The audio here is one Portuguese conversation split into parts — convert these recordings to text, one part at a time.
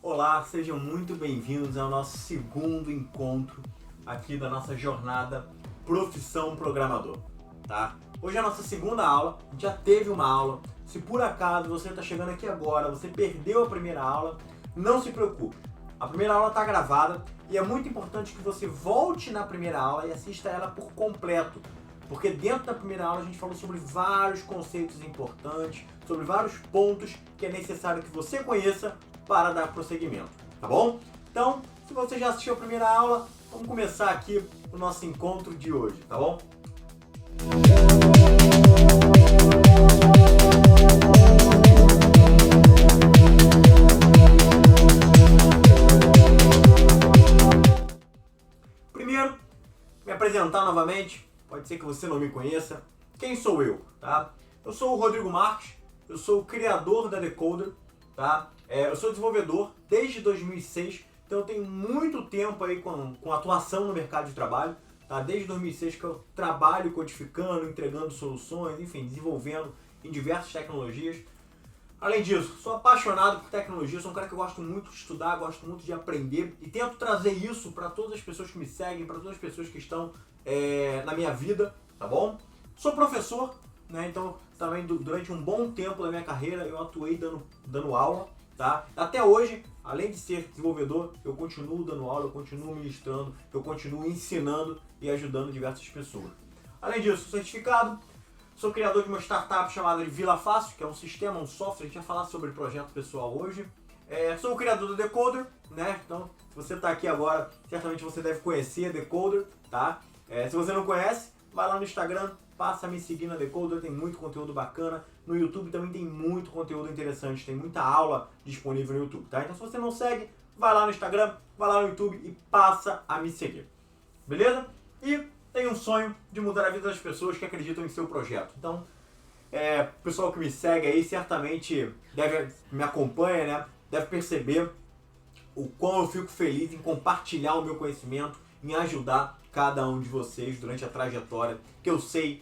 Olá, sejam muito bem-vindos ao nosso segundo encontro aqui da nossa jornada Profissão Programador, tá? Hoje é a nossa segunda aula, já teve uma aula. Se por acaso você está chegando aqui agora, você perdeu a primeira aula, não se preocupe. A primeira aula está gravada e é muito importante que você volte na primeira aula e assista ela por completo. Porque dentro da primeira aula a gente falou sobre vários conceitos importantes, sobre vários pontos que é necessário que você conheça para dar prosseguimento, tá bom? Então, se você já assistiu a primeira aula, vamos começar aqui o nosso encontro de hoje, tá bom? Primeiro, me apresentar novamente, pode ser que você não me conheça. Quem sou eu, tá? Eu sou o Rodrigo Marques, eu sou o criador da Decoder, tá? Eu sou desenvolvedor desde 2006, então eu tenho muito tempo aí com atuação no mercado de trabalho, tá? Desde 2006 que eu trabalho codificando, entregando soluções, enfim, desenvolvendo em diversas tecnologias. Além disso, sou apaixonado por tecnologia, sou um cara que eu gosto muito de estudar, gosto muito de aprender e tento trazer isso para todas as pessoas que me seguem, para todas as pessoas que estão na minha vida, tá bom? Sou professor, né? Então também durante um bom tempo da minha carreira eu atuei dando aula, tá? Até hoje, além de ser desenvolvedor, eu continuo dando aula, eu continuo ministrando, eu continuo ensinando e ajudando diversas pessoas. Além disso, sou certificado. Sou criador de uma startup chamada de Vila Fácil, que é um sistema, um software, a gente vai falar sobre projeto pessoal hoje. Sou o criador do Decoder, né? Então, se você está aqui agora, certamente você deve conhecer a Decoder, tá? Se você não conhece, vai lá no Instagram, passa a me seguir na Decoder, tem muito conteúdo bacana. No YouTube também tem muito conteúdo interessante, tem muita aula disponível no YouTube, tá? Então, se você não segue, vai lá no Instagram, vai lá no YouTube e passa a me seguir, beleza? E tem um sonho de mudar a vida das pessoas que acreditam em seu projeto. Então, o pessoal que me segue aí certamente me acompanha, né? Deve perceber o quão eu fico feliz em compartilhar o meu conhecimento, em ajudar cada um de vocês durante a trajetória, que eu sei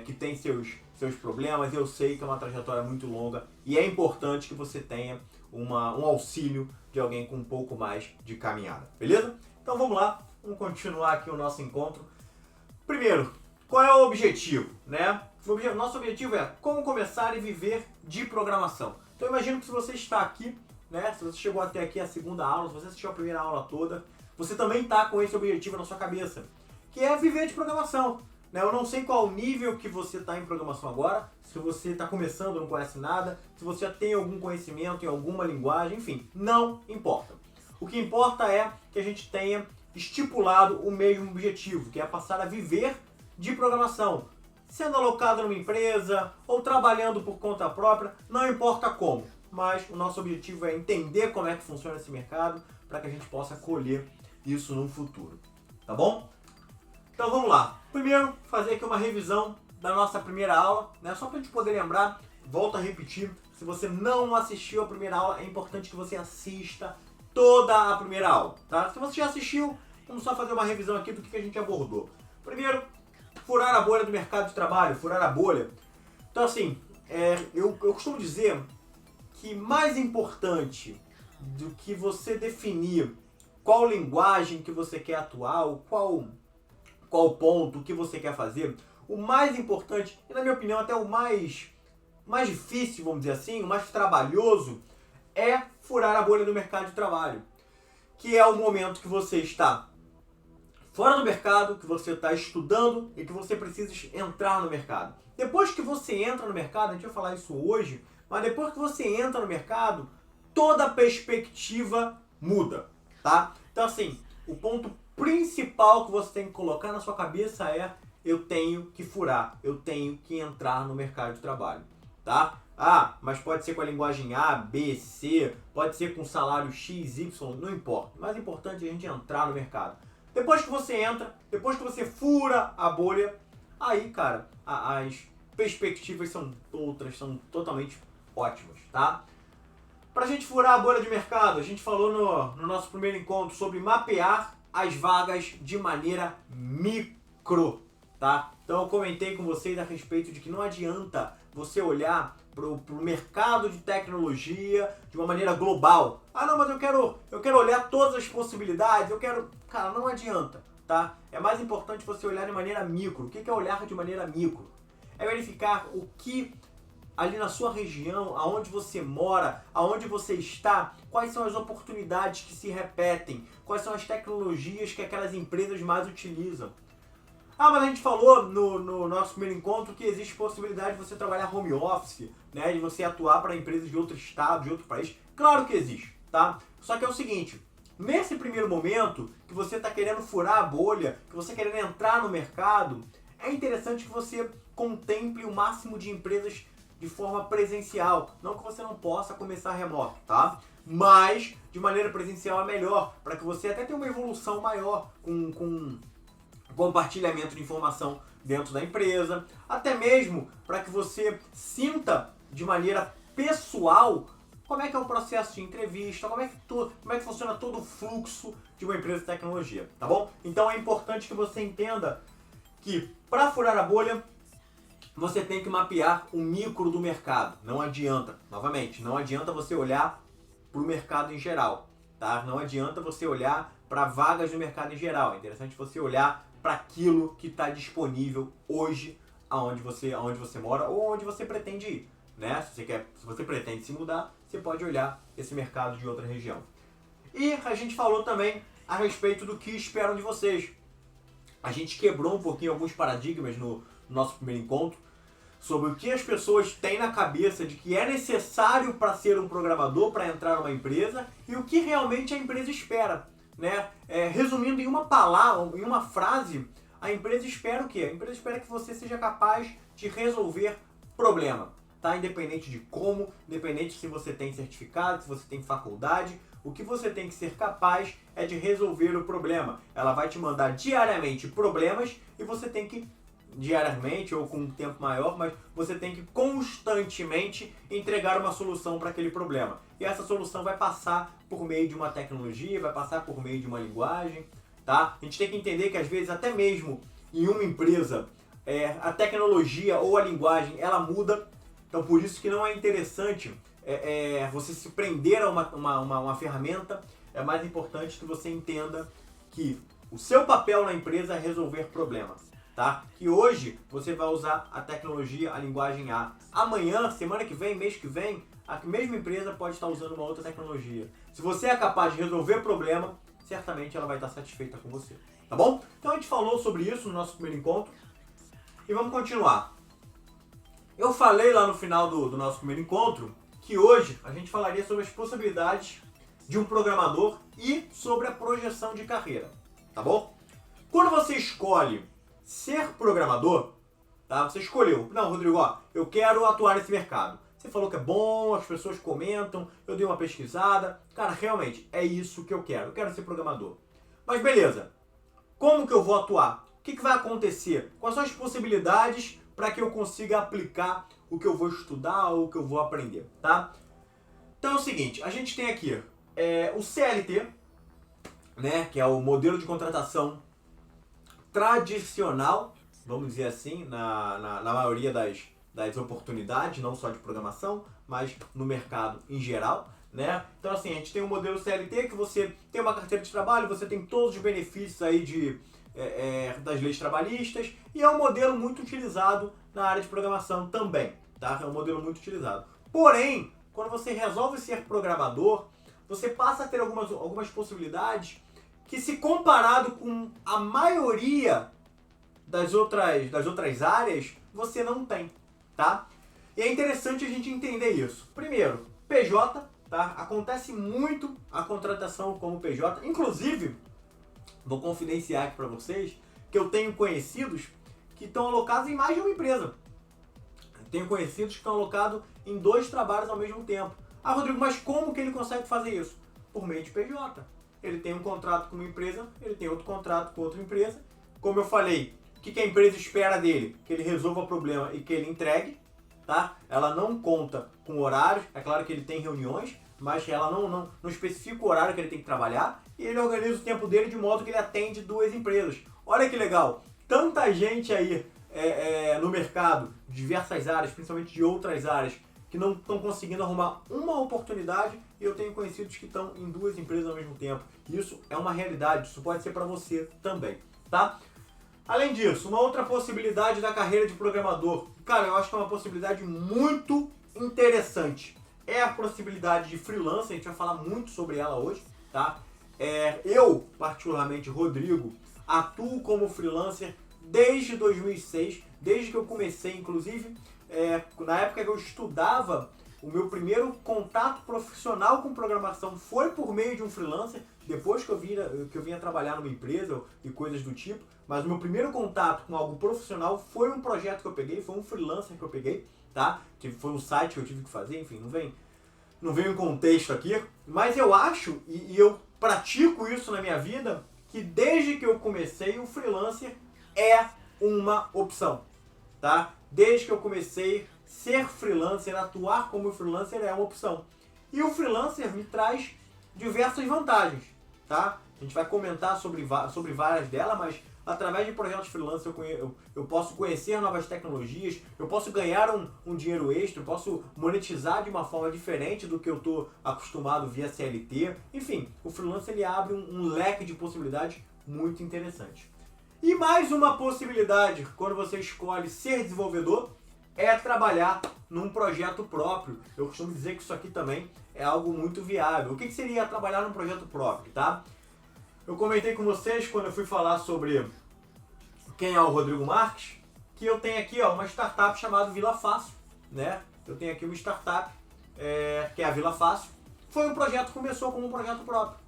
que tem seus problemas, eu sei que é uma trajetória muito longa e é importante que você tenha um auxílio de alguém com um pouco mais de caminhada, beleza? Então vamos lá, vamos continuar aqui o nosso encontro. Primeiro, qual é o objetivo, né? Nosso objetivo é como começar e viver de programação. Então eu imagino que se você está aqui, né? Se você chegou até aqui a segunda aula, se você assistiu a primeira aula toda, você também está com esse objetivo na sua cabeça, que é viver de programação, né? Eu não sei qual nível que você está em programação agora, se você está começando, não conhece nada, se você já tem algum conhecimento em alguma linguagem, enfim, não importa. O que importa é que a gente tenha estipulado o mesmo objetivo, que é passar a viver de programação, sendo alocado numa empresa ou trabalhando por conta própria, não importa como, mas o nosso objetivo é entender como é que funciona esse mercado para que a gente possa colher isso no futuro, tá bom? Então vamos lá. Primeiro, fazer aqui uma revisão da nossa primeira aula, né? Só para a gente poder lembrar, volto a repetir, se você não assistiu a primeira aula, é importante que você assista toda a primeira aula, tá? Se você já assistiu, vamos só fazer uma revisão aqui do que a gente abordou. Primeiro, furar a bolha do mercado de trabalho, furar a bolha. Então assim, eu costumo dizer que mais importante do que você definir qual linguagem que você quer atuar, ou qual ponto, o que você quer fazer, o mais importante, e na minha opinião até o mais difícil, vamos dizer assim, o mais trabalhoso, é furar a bolha do mercado de trabalho, que é o momento que você está fora do mercado, que você está estudando e que você precisa entrar no mercado. Depois que você entra no mercado, a gente vai falar isso hoje, mas depois que você entra no mercado, toda a perspectiva muda, tá? Então assim, o ponto principal que você tem que colocar na sua cabeça é: eu tenho que furar, eu tenho que entrar no mercado de trabalho, tá? Mas pode ser com a linguagem A, B, C, pode ser com salário X, Y, não importa. O mais importante é a gente entrar no mercado. Depois que você entra, depois que você fura a bolha, aí, cara, as perspectivas são outras, são totalmente ótimas, tá? Pra gente furar a bolha de mercado, a gente falou no nosso primeiro encontro sobre mapear as vagas de maneira micro, tá? Então eu comentei com vocês a respeito de que não adianta você olhar pro mercado de tecnologia de uma maneira global. Ah, não, mas eu quero olhar todas as possibilidades, Cara, não adianta, tá? É mais importante você olhar de maneira micro. O que é olhar de maneira micro? É verificar o que ali na sua região, aonde você mora, aonde você está, quais são as oportunidades que se repetem, quais são as tecnologias que aquelas empresas mais utilizam. Ah, mas a gente falou no nosso primeiro encontro que existe possibilidade de você trabalhar home office, né, de você atuar para empresas de outro estado, de outro país. Claro que existe, tá? Só que é o seguinte, nesse primeiro momento que você está querendo furar a bolha, que você está querendo entrar no mercado, é interessante que você contemple o máximo de empresas de forma presencial. Não que você não possa começar remoto, tá? Mas de maneira presencial é melhor, para que você até tenha uma evolução maior com compartilhamento de informação dentro da empresa, até mesmo para que você sinta de maneira pessoal como é que é o processo de entrevista, como é que funciona todo o fluxo de uma empresa de tecnologia, tá bom? Então é importante que você entenda que para furar a bolha você tem que mapear o micro do mercado. Não adianta, novamente, não adianta você olhar para o mercado em geral, tá? Não adianta você olhar para vagas do mercado em geral. É interessante você olhar para aquilo que está disponível hoje aonde você mora ou onde você pretende ir, né? Se você pretende se mudar, você pode olhar esse mercado de outra região. E a gente falou também a respeito do que esperam de vocês. A gente quebrou um pouquinho alguns paradigmas no nosso primeiro encontro sobre o que as pessoas têm na cabeça de que é necessário para ser um programador, para entrar numa empresa, e o que realmente a empresa espera, né? Resumindo em uma palavra, em uma frase, a empresa espera o quê? A empresa espera que você seja capaz de resolver problema, tá? Independente de como, independente se você tem certificado, se você tem faculdade, o que você tem que ser capaz é de resolver o problema. Ela vai te mandar diariamente problemas e você tem que, diariamente ou com um tempo maior, mas você tem que constantemente entregar uma solução para aquele problema. E essa solução vai passar por meio de uma tecnologia, vai passar por meio de uma linguagem, tá? A gente tem que entender que às vezes até mesmo em uma empresa a tecnologia ou a linguagem ela muda, então por isso que não é interessante você se prender a uma ferramenta. É mais importante que você entenda que o seu papel na empresa é resolver problemas, tá? Que hoje você vai usar a tecnologia, a linguagem A. Amanhã, semana que vem, mês que vem, a mesma empresa pode estar usando uma outra tecnologia. Se você é capaz de resolver problema, certamente ela vai estar satisfeita com você, tá bom? Então a gente falou sobre isso no nosso primeiro encontro e vamos continuar. Eu falei lá no final do nosso primeiro encontro que hoje a gente falaria sobre as possibilidades de um programador e sobre a projeção de carreira, tá bom? Quando você escolhe ser programador, tá? Você escolheu, não, Rodrigo, eu quero atuar nesse mercado. Você falou que é bom, as pessoas comentam, eu dei uma pesquisada. Cara, realmente, é isso que eu quero ser programador. Mas beleza, como que eu vou atuar? O que vai acontecer? Quais são as possibilidades para que eu consiga aplicar o que eu vou estudar ou o que eu vou aprender, tá? Então é o seguinte, a gente tem aqui o CLT, né, que é o modelo de contratação tradicional, vamos dizer assim, na maioria das oportunidades, não só de programação, mas no mercado em geral, né? Então assim, a gente tem um modelo CLT que você tem uma carteira de trabalho, você tem todos os benefícios aí das leis trabalhistas, e é um modelo muito utilizado na área de programação também, tá? É um modelo muito utilizado. Porém, quando você resolve ser programador, você passa a ter algumas possibilidades que, se comparado com a maioria das outras áreas, você não tem, tá? E é interessante a gente entender isso. Primeiro, PJ, tá? Acontece muito a contratação como PJ. Inclusive, vou confidenciar aqui para vocês que eu tenho conhecidos que estão alocados em mais de uma empresa. Tenho conhecidos que estão alocados em 2 trabalhos ao mesmo tempo. Ah, Rodrigo, mas como que ele consegue fazer isso? Por meio de PJ. Ele tem um contrato com uma empresa, ele tem outro contrato com outra empresa. Como eu falei, o que a empresa espera dele? Que ele resolva o problema e que ele entregue, tá? Ela não conta com horários, é claro que ele tem reuniões, mas ela não especifica o horário que ele tem que trabalhar, e ele organiza o tempo dele de modo que ele atende 2 empresas. Olha que legal! Tanta gente aí no mercado, de diversas áreas, principalmente de outras áreas, que não estão conseguindo arrumar uma oportunidade, e eu tenho conhecidos que estão em 2 empresas ao mesmo tempo. Isso é uma realidade, isso pode ser para você também, tá? Além disso, uma outra possibilidade da carreira de programador, cara, eu acho que é uma possibilidade muito interessante. É a possibilidade de freelancer, a gente vai falar muito sobre ela hoje, tá? Eu, particularmente, Rodrigo, atuo como freelancer desde 2006, desde que eu comecei, inclusive, na época que eu estudava, o meu primeiro contato profissional com programação foi por meio de um freelancer, depois que eu vinha trabalhar numa empresa e coisas do tipo, mas o meu primeiro contato com algo profissional foi um projeto que eu peguei, foi um freelancer que eu peguei, tá? Foi um site que eu tive que fazer, enfim, não vem em contexto aqui, mas eu acho, e eu pratico isso na minha vida, que desde que eu comecei, o freelancer é uma opção, tá? Desde que eu comecei, ser freelancer, atuar como freelancer é uma opção. E o freelancer me traz diversas vantagens, tá? A gente vai comentar sobre várias delas, mas através de projetos freelance eu posso conhecer novas tecnologias, eu posso ganhar um dinheiro extra, eu posso monetizar de uma forma diferente do que eu estou acostumado via CLT. Enfim, o freelance ele abre um leque de possibilidades muito interessante. E mais uma possibilidade, quando você escolhe ser desenvolvedor, é trabalhar num projeto próprio. Eu costumo dizer que isso aqui também é algo muito viável. O que seria trabalhar num projeto próprio, tá? Eu comentei com vocês quando eu fui falar sobre quem é o Rodrigo Marques, que eu tenho aqui uma startup chamada Vila Fácil, né? Eu tenho aqui uma startup que é a Vila Fácil. Foi um projeto que começou como um projeto próprio,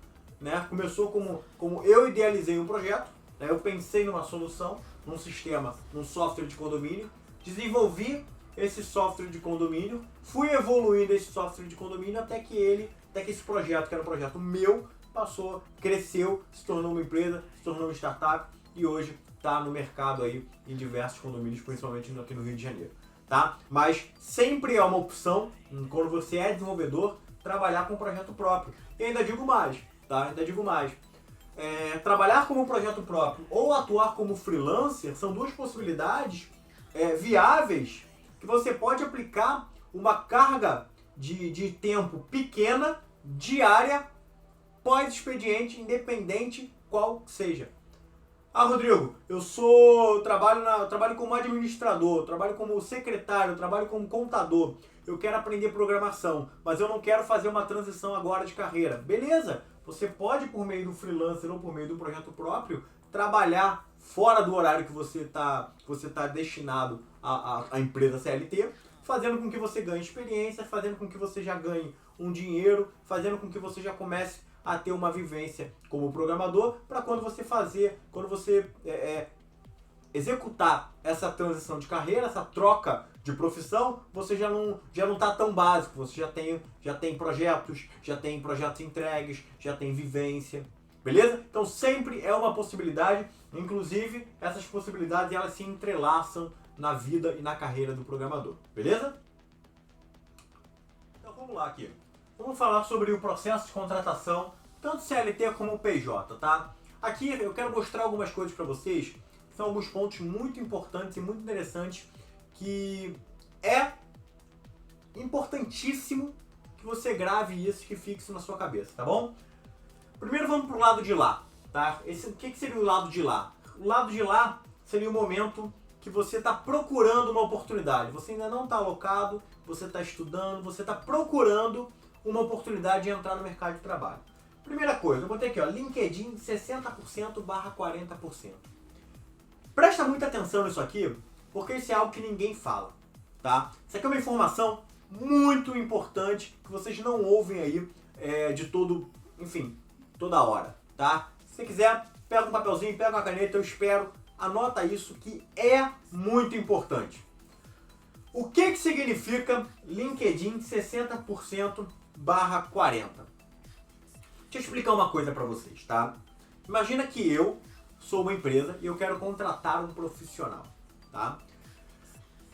né? Começou como eu idealizei um projeto, né? Eu pensei numa solução, num sistema, num software de condomínio, desenvolvi esse software de condomínio, fui evoluindo esse software de condomínio até que esse projeto, que era um projeto meu, cresceu, se tornou uma empresa, se tornou uma startup e hoje está no mercado aí em diversos condomínios, principalmente aqui no Rio de Janeiro, tá? Mas sempre é uma opção, quando você é desenvolvedor, trabalhar com um projeto próprio. E ainda digo mais, tá? Trabalhar como um projeto próprio ou atuar como freelancer são 2 possibilidades viáveis que você pode aplicar uma carga de tempo pequena, diária, pós-expediente, independente qual seja. Ah, Rodrigo, eu trabalho como administrador, trabalho como secretário, trabalho como contador, eu quero aprender programação, mas eu não quero fazer uma transição agora de carreira. Beleza, você pode, por meio do freelancer ou por meio do projeto próprio, trabalhar fora do horário que você tá destinado à empresa CLT, fazendo com que você ganhe experiência, fazendo com que você já ganhe um dinheiro, fazendo com que você já comece a ter uma vivência como programador, para quando você executar essa transição de carreira, essa troca de profissão, você já não tá tão básico, você já tem projetos entregues, já tem vivência, beleza? Então sempre é uma possibilidade, inclusive essas possibilidades elas se entrelaçam na vida e na carreira do programador, beleza? Então vamos lá aqui. Vamos falar sobre o processo de contratação, tanto CLT como PJ, tá? Aqui eu quero mostrar algumas coisas para vocês, são alguns pontos muito importantes e muito interessantes, que é importantíssimo que você grave isso, que fixe na sua cabeça, tá bom? Primeiro vamos pro lado de lá, tá? O que seria o lado de lá? O lado de lá seria o momento que você está procurando uma oportunidade. Você ainda não está alocado, você está estudando, você está procurando uma oportunidade de entrar no mercado de trabalho. Primeira coisa, eu botei aqui, LinkedIn 60%/40%. Presta muita atenção nisso aqui, porque isso é algo que ninguém fala, tá? Isso aqui é uma informação muito importante que vocês não ouvem aí toda hora, tá? Se você quiser, pega um papelzinho, pega uma caneta, eu espero, anota isso que é muito importante. O que significa LinkedIn 60%/40%? Deixa eu explicar uma coisa para vocês, tá? Imagina que eu sou uma empresa e eu quero contratar um profissional, tá?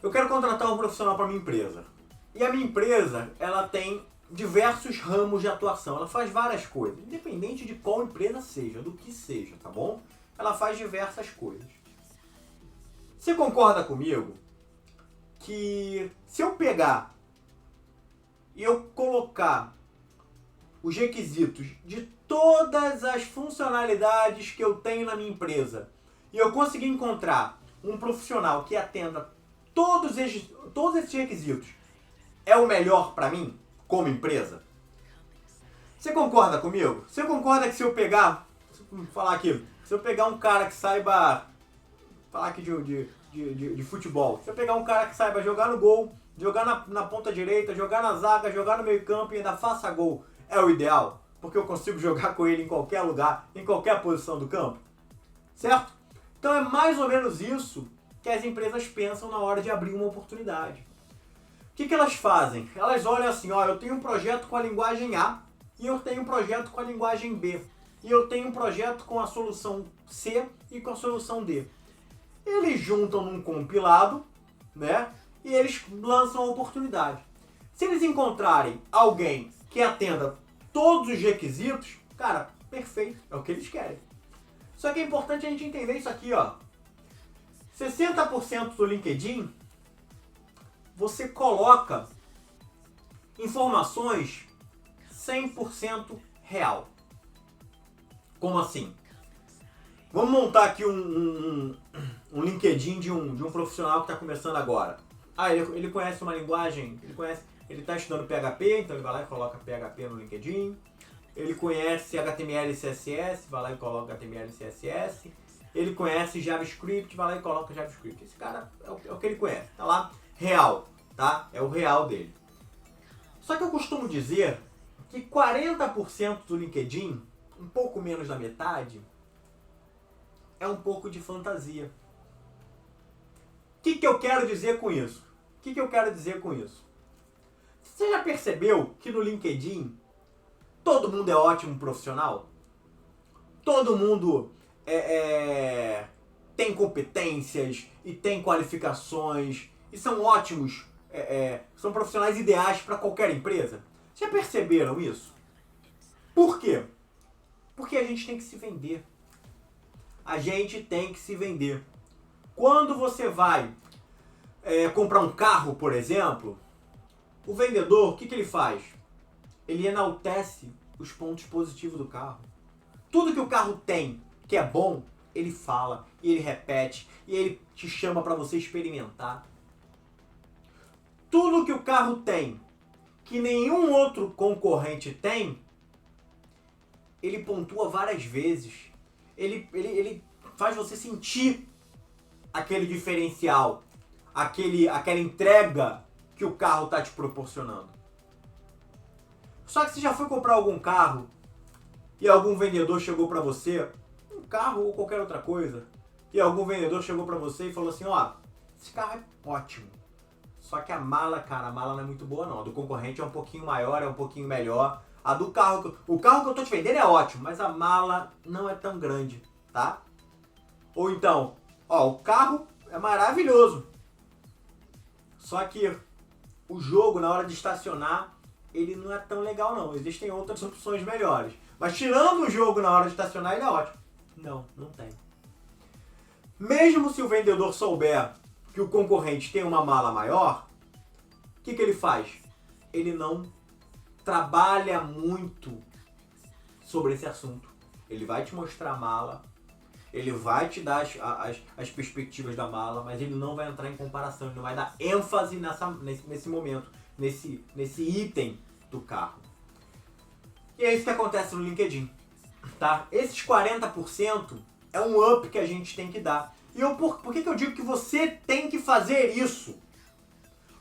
Eu quero contratar um profissional para minha empresa. E a minha empresa, ela tem diversos ramos de atuação. Ela faz várias coisas, independente de qual empresa seja, do que seja, tá bom? Ela faz diversas coisas. Você concorda comigo que se eu pegar e eu colocar os requisitos de todas as funcionalidades que eu tenho na minha empresa e eu conseguir encontrar um profissional que atenda todos esses requisitos, é o melhor para mim como empresa? Você concorda comigo? Você concorda que se eu pegar, falar aqui, se eu pegar um cara que saiba, falar aqui de futebol, se eu pegar um cara que saiba jogar no gol, jogar na ponta direita, jogar na zaga, jogar no meio campo e ainda faça gol, é o ideal? Porque eu consigo jogar com ele em qualquer lugar, em qualquer posição do campo, certo? Então é mais ou menos isso que as empresas pensam na hora de abrir uma oportunidade. O que elas fazem? Elas olham assim, ó, eu tenho um projeto com a linguagem A e eu tenho um projeto com a linguagem B. E eu tenho um projeto com a solução C e com a solução D. Eles juntam num compilado, né? E eles lançam a oportunidade. Se eles encontrarem alguém que atenda todos os requisitos, cara, perfeito, é o que eles querem. Só que é importante a gente entender isso aqui, ó. 60% do LinkedIn, você coloca informações 100% real. Como assim? Vamos montar aqui um LinkedIn de um profissional que está começando agora. Ah, ele conhece uma linguagem, ele está estudando PHP, então ele vai lá e coloca PHP no LinkedIn. Ele conhece HTML e CSS, vai lá e coloca HTML e CSS. Ele conhece JavaScript, vai lá e coloca JavaScript. Esse cara é o que ele conhece, tá lá, real, tá? É o real dele. Só que eu costumo dizer que 40% do LinkedIn, um pouco menos da metade, é um pouco de fantasia. O que eu quero dizer com isso? Você já percebeu que no LinkedIn todo mundo é ótimo profissional? Todo mundo tem competências e tem qualificações e são ótimos, são profissionais ideais para qualquer empresa? Já perceberam isso? Por quê? Porque a gente tem que se vender. A gente tem que se vender. Quando você vai comprar um carro, por exemplo, o vendedor, o que ele faz? Ele enaltece os pontos positivos do carro. Tudo que o carro tem que é bom, ele fala, e ele repete, e ele te chama para você experimentar. Tudo que o carro tem que nenhum outro concorrente tem, ele pontua várias vezes. Ele faz você sentir aquele diferencial, aquela entrega que o carro está te proporcionando. Só que você já foi comprar algum carro e algum vendedor chegou para você, um carro ou qualquer outra coisa, e algum vendedor chegou para você e falou assim, ó, esse carro é ótimo, só que a mala não é muito boa não, a do concorrente é um pouquinho maior, é um pouquinho melhor, o carro que eu tô te vendendo é ótimo, mas a mala não é tão grande, tá? Ou então, ó, o carro é maravilhoso, só que o jogo na hora de estacionar, ele não é tão legal não, existem outras opções melhores. Mas tirando o jogo na hora de estacionar, ele é ótimo. Não tem. Mesmo se o vendedor souber que o concorrente tem uma mala maior, o que ele faz? Ele não trabalha muito sobre esse assunto. Ele vai te mostrar a mala, ele vai te dar as perspectivas da mala, mas ele não vai entrar em comparação, ele não vai dar ênfase nesse momento, nesse item do carro. E é isso que acontece no LinkedIn, tá? Esses 40% é um up que a gente tem que dar. E por que eu digo que você tem que fazer isso?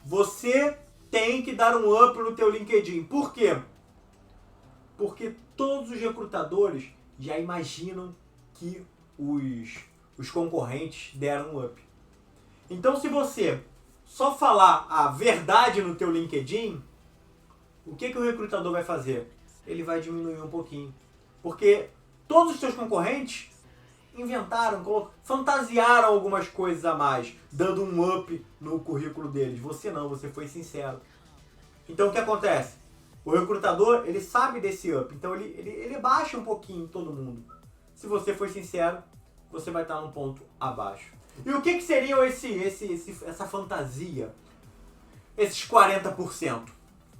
Você tem que dar um up no teu LinkedIn. Por quê? Porque todos os recrutadores já imaginam que os concorrentes deram um up. Então, se você só falar a verdade no teu LinkedIn, o que o recrutador vai fazer? Ele vai diminuir um pouquinho. Porque todos os seus concorrentes inventaram, fantasiaram algumas coisas a mais, dando um up no currículo deles. Você não, você foi sincero. Então o que acontece? O recrutador, ele sabe desse up, então ele baixa um pouquinho todo mundo. Se você for sincero, você vai estar num ponto abaixo. E o que seria essa fantasia? Esses 40%,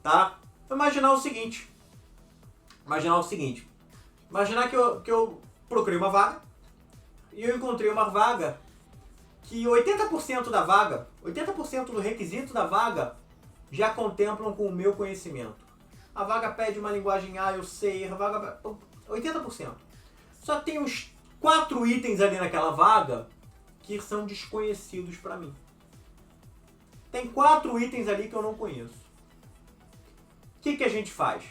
tá? Imaginar o seguinte. Imaginar que eu procurei uma vaga e eu encontrei uma vaga que 80% da vaga, 80% do requisito da vaga já contemplam com o meu conhecimento. A vaga pede uma linguagem A, eu sei, a vaga 80%. Só tem uns 4 itens ali naquela vaga que são desconhecidos para mim. Tem 4 itens ali que eu não conheço. O que a gente faz?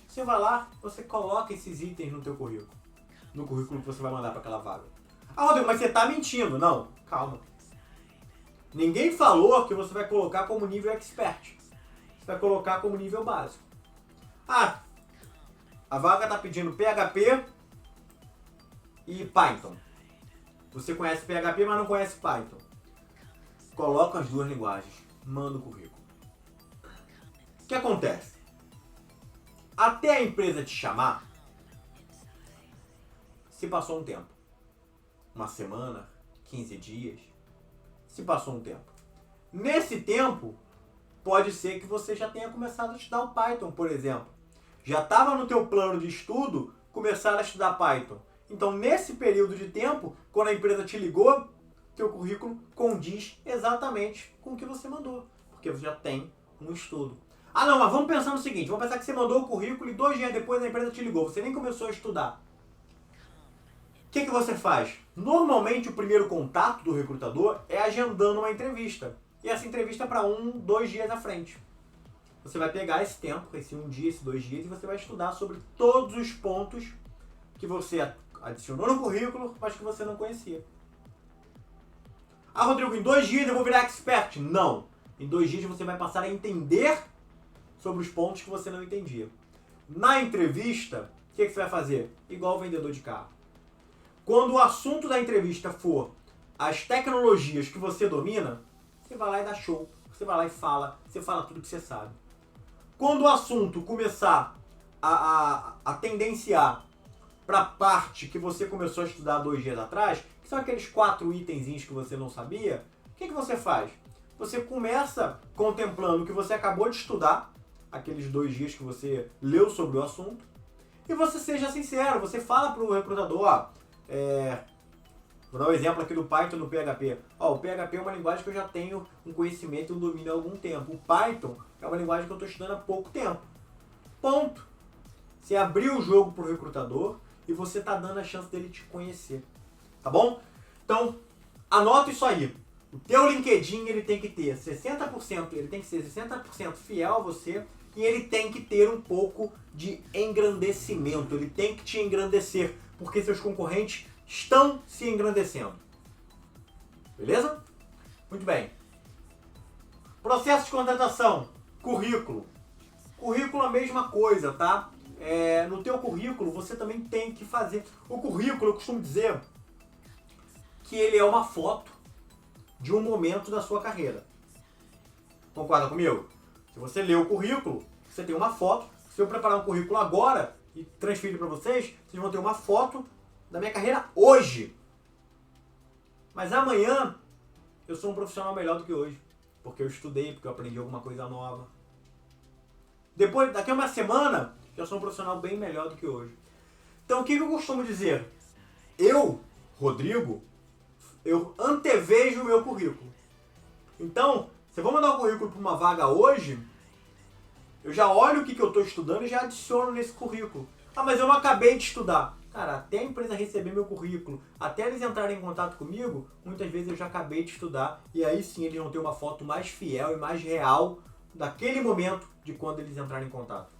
Você vai lá, você coloca esses itens no teu currículo. No currículo que você vai mandar para aquela vaga. Ah, Rodrigo, mas você tá mentindo. Não, calma. Ninguém falou que você vai colocar como nível expert. Você vai colocar como nível básico. Ah, a vaga tá pedindo PHP e Python. Você conhece PHP, mas não conhece Python. Coloca as duas linguagens. Manda o currículo. O que acontece? Até a empresa te chamar, se passou um tempo. Uma semana, 15 dias. Se passou um tempo. Nesse tempo, pode ser que você já tenha começado a estudar o Python, por exemplo. Já estava no teu plano de estudo começar a estudar Python. Então, nesse período de tempo, quando a empresa te ligou, teu currículo condiz exatamente com o que você mandou. Porque você já tem um estudo. Ah não, mas vamos pensar no seguinte, vamos pensar que você mandou o currículo e 2 dias depois a empresa te ligou, você nem começou a estudar. O que você faz? Normalmente o primeiro contato do recrutador é agendando uma entrevista. E essa entrevista é para 1, 2 dias à frente. Você vai pegar esse tempo, esse 1 dia, esses 2 dias, e você vai estudar sobre todos os pontos que você adicionou no currículo, mas que você não conhecia. Ah, Rodrigo, em 2 dias eu vou virar expert. Não. Em 2 dias você vai passar a entender sobre os pontos que você não entendia. Na entrevista, o que você vai fazer? Igual o vendedor de carro. Quando o assunto da entrevista for as tecnologias que você domina, você vai lá e dá show. Você vai lá e fala. Você fala tudo que você sabe. Quando o assunto começar a tendenciar para a parte que você começou a estudar 2 dias atrás, que são aqueles 4 itenzinhos que você não sabia, o que você faz? Você começa contemplando o que você acabou de estudar, aqueles 2 dias que você leu sobre o assunto, e você seja sincero, você fala para o recrutador, vou dar um exemplo aqui do Python e do PHP. O PHP é uma linguagem que eu já tenho um conhecimento e um domínio há algum tempo. O Python é uma linguagem que eu estou estudando há pouco tempo. Ponto. Você abriu o jogo para o recrutador e você está dando a chance dele te conhecer. Tá bom? Então, anota isso aí. O teu LinkedIn ele tem que ter 60%, ele tem que ser 60% fiel a você e ele tem que ter um pouco de engrandecimento. Ele tem que te engrandecer, porque seus concorrentes estão se engrandecendo. Beleza? Muito bem. Processo de contratação. Currículo. Currículo é a mesma coisa, tá? No teu currículo você também tem que fazer... O currículo, eu costumo dizer que ele é uma foto de um momento da sua carreira. Concorda comigo? Se você lê o currículo, você tem uma foto. Se eu preparar um currículo agora e transferir para vocês vão ter uma foto da minha carreira hoje. Mas amanhã eu sou um profissional melhor do que hoje. Porque eu estudei, porque eu aprendi alguma coisa nova. Daqui a uma semana, eu sou um profissional bem melhor do que hoje. Então o que eu costumo dizer? Eu, Rodrigo, eu antevejo o meu currículo. Então, se eu vou mandar um currículo para uma vaga hoje, eu já olho o que eu estou estudando e já adiciono nesse currículo. Ah, mas eu não acabei de estudar. Cara, até a empresa receber meu currículo, até eles entrarem em contato comigo, muitas vezes eu já acabei de estudar e aí sim eles vão ter uma foto mais fiel e mais real daquele momento de quando eles entrarem em contato.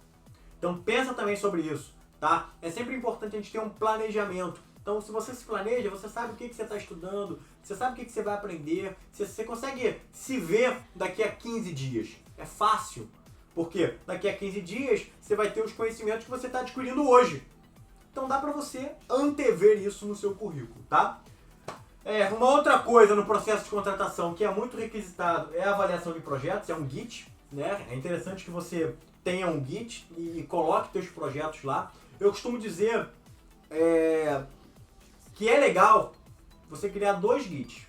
Então pensa também sobre isso, tá? É sempre importante a gente ter um planejamento. Então se você se planeja, você sabe o que você está estudando, você sabe o que você vai aprender, você consegue se ver daqui a 15 dias. É fácil, porque daqui a 15 dias você vai ter os conhecimentos que você está adquirindo hoje. Então dá para você antever isso no seu currículo, tá? Uma outra coisa no processo de contratação que é muito requisitado é a avaliação de projetos, é um Git, né? É interessante que você tenha um Git e coloque seus projetos lá. Eu costumo dizer que é legal você criar 2 Gits,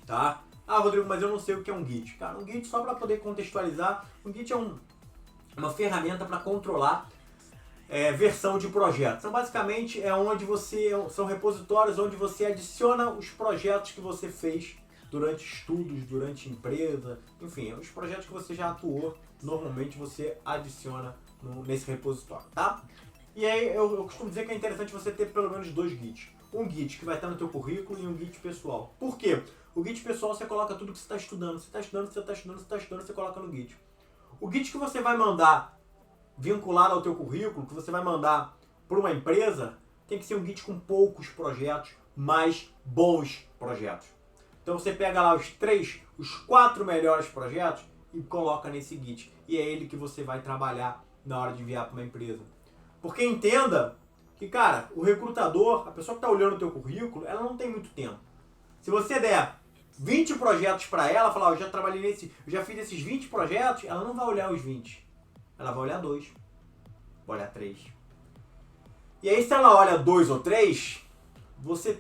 tá? Ah, Rodrigo, mas eu não sei o que é um Git. Cara, um Git, só para poder contextualizar, um Git é uma ferramenta para controlar versão de projetos. Então, basicamente, são repositórios onde você adiciona os projetos que você fez durante estudos, durante empresa, enfim, os projetos que você já atuou, normalmente você adiciona nesse repositório, tá? E aí eu costumo dizer que é interessante você ter pelo menos 2 Gits. Um Git que vai estar no teu currículo e um Git pessoal. Por quê? O Git pessoal você coloca tudo que você está estudando. Você está estudando, você coloca no Git. O Git que você vai mandar vinculado ao teu currículo, que você vai mandar para uma empresa, tem que ser um Git com poucos projetos, mas bons projetos. Então você pega lá os 4 melhores projetos e coloca nesse Git. E é ele que você vai trabalhar na hora de enviar para uma empresa. Porque entenda que, cara, o recrutador, a pessoa que está olhando o teu currículo, ela não tem muito tempo. Se você der 20 projetos para ela, falar, eu já trabalhei eu já fiz esses 20 projetos, ela não vai olhar os 20. Ela vai olhar 2. Vai olhar 3. E aí, se ela olha 2 ou 3, você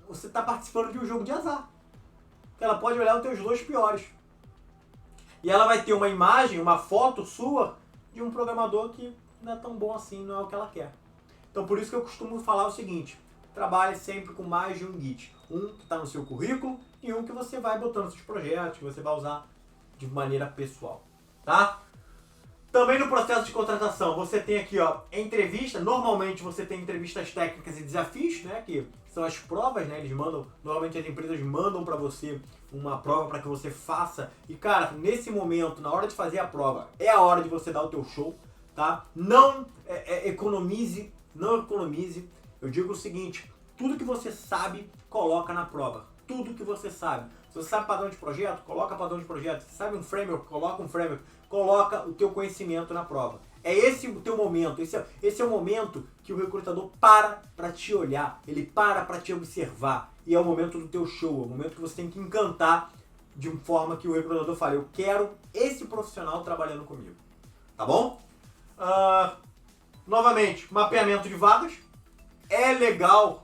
está participando de um jogo de azar. Ela pode olhar os teus 2 piores. E ela vai ter uma imagem, uma foto sua de um programador que não é tão bom assim, não é o que ela quer. Então, por isso que eu costumo falar o seguinte: trabalhe sempre com mais de um Git. Um que está no seu currículo e um que você vai botando nos seus projetos, que você vai usar de maneira pessoal, tá? Também no processo de contratação, você tem aqui, ó, entrevista. Normalmente você tem entrevistas técnicas e desafios, né, que são as provas, né? Normalmente as empresas mandam para você uma prova para que você faça. E, cara, nesse momento, na hora de fazer a prova, é a hora de você dar o teu show, tá? Não economize. Eu digo o seguinte: tudo que você sabe, coloca na prova. Tudo que você sabe. Se você sabe padrão de projeto, coloca padrão de projeto. Se sabe um framework, coloca um framework. Coloca o teu conhecimento na prova. É esse o teu momento. Esse é o momento que o recrutador para te olhar. Ele para te observar. E é o momento do teu show. É o momento que você tem que encantar de uma forma que o recrutador fale: eu quero esse profissional trabalhando comigo. Tá bom? Novamente, mapeamento de vagas. É legal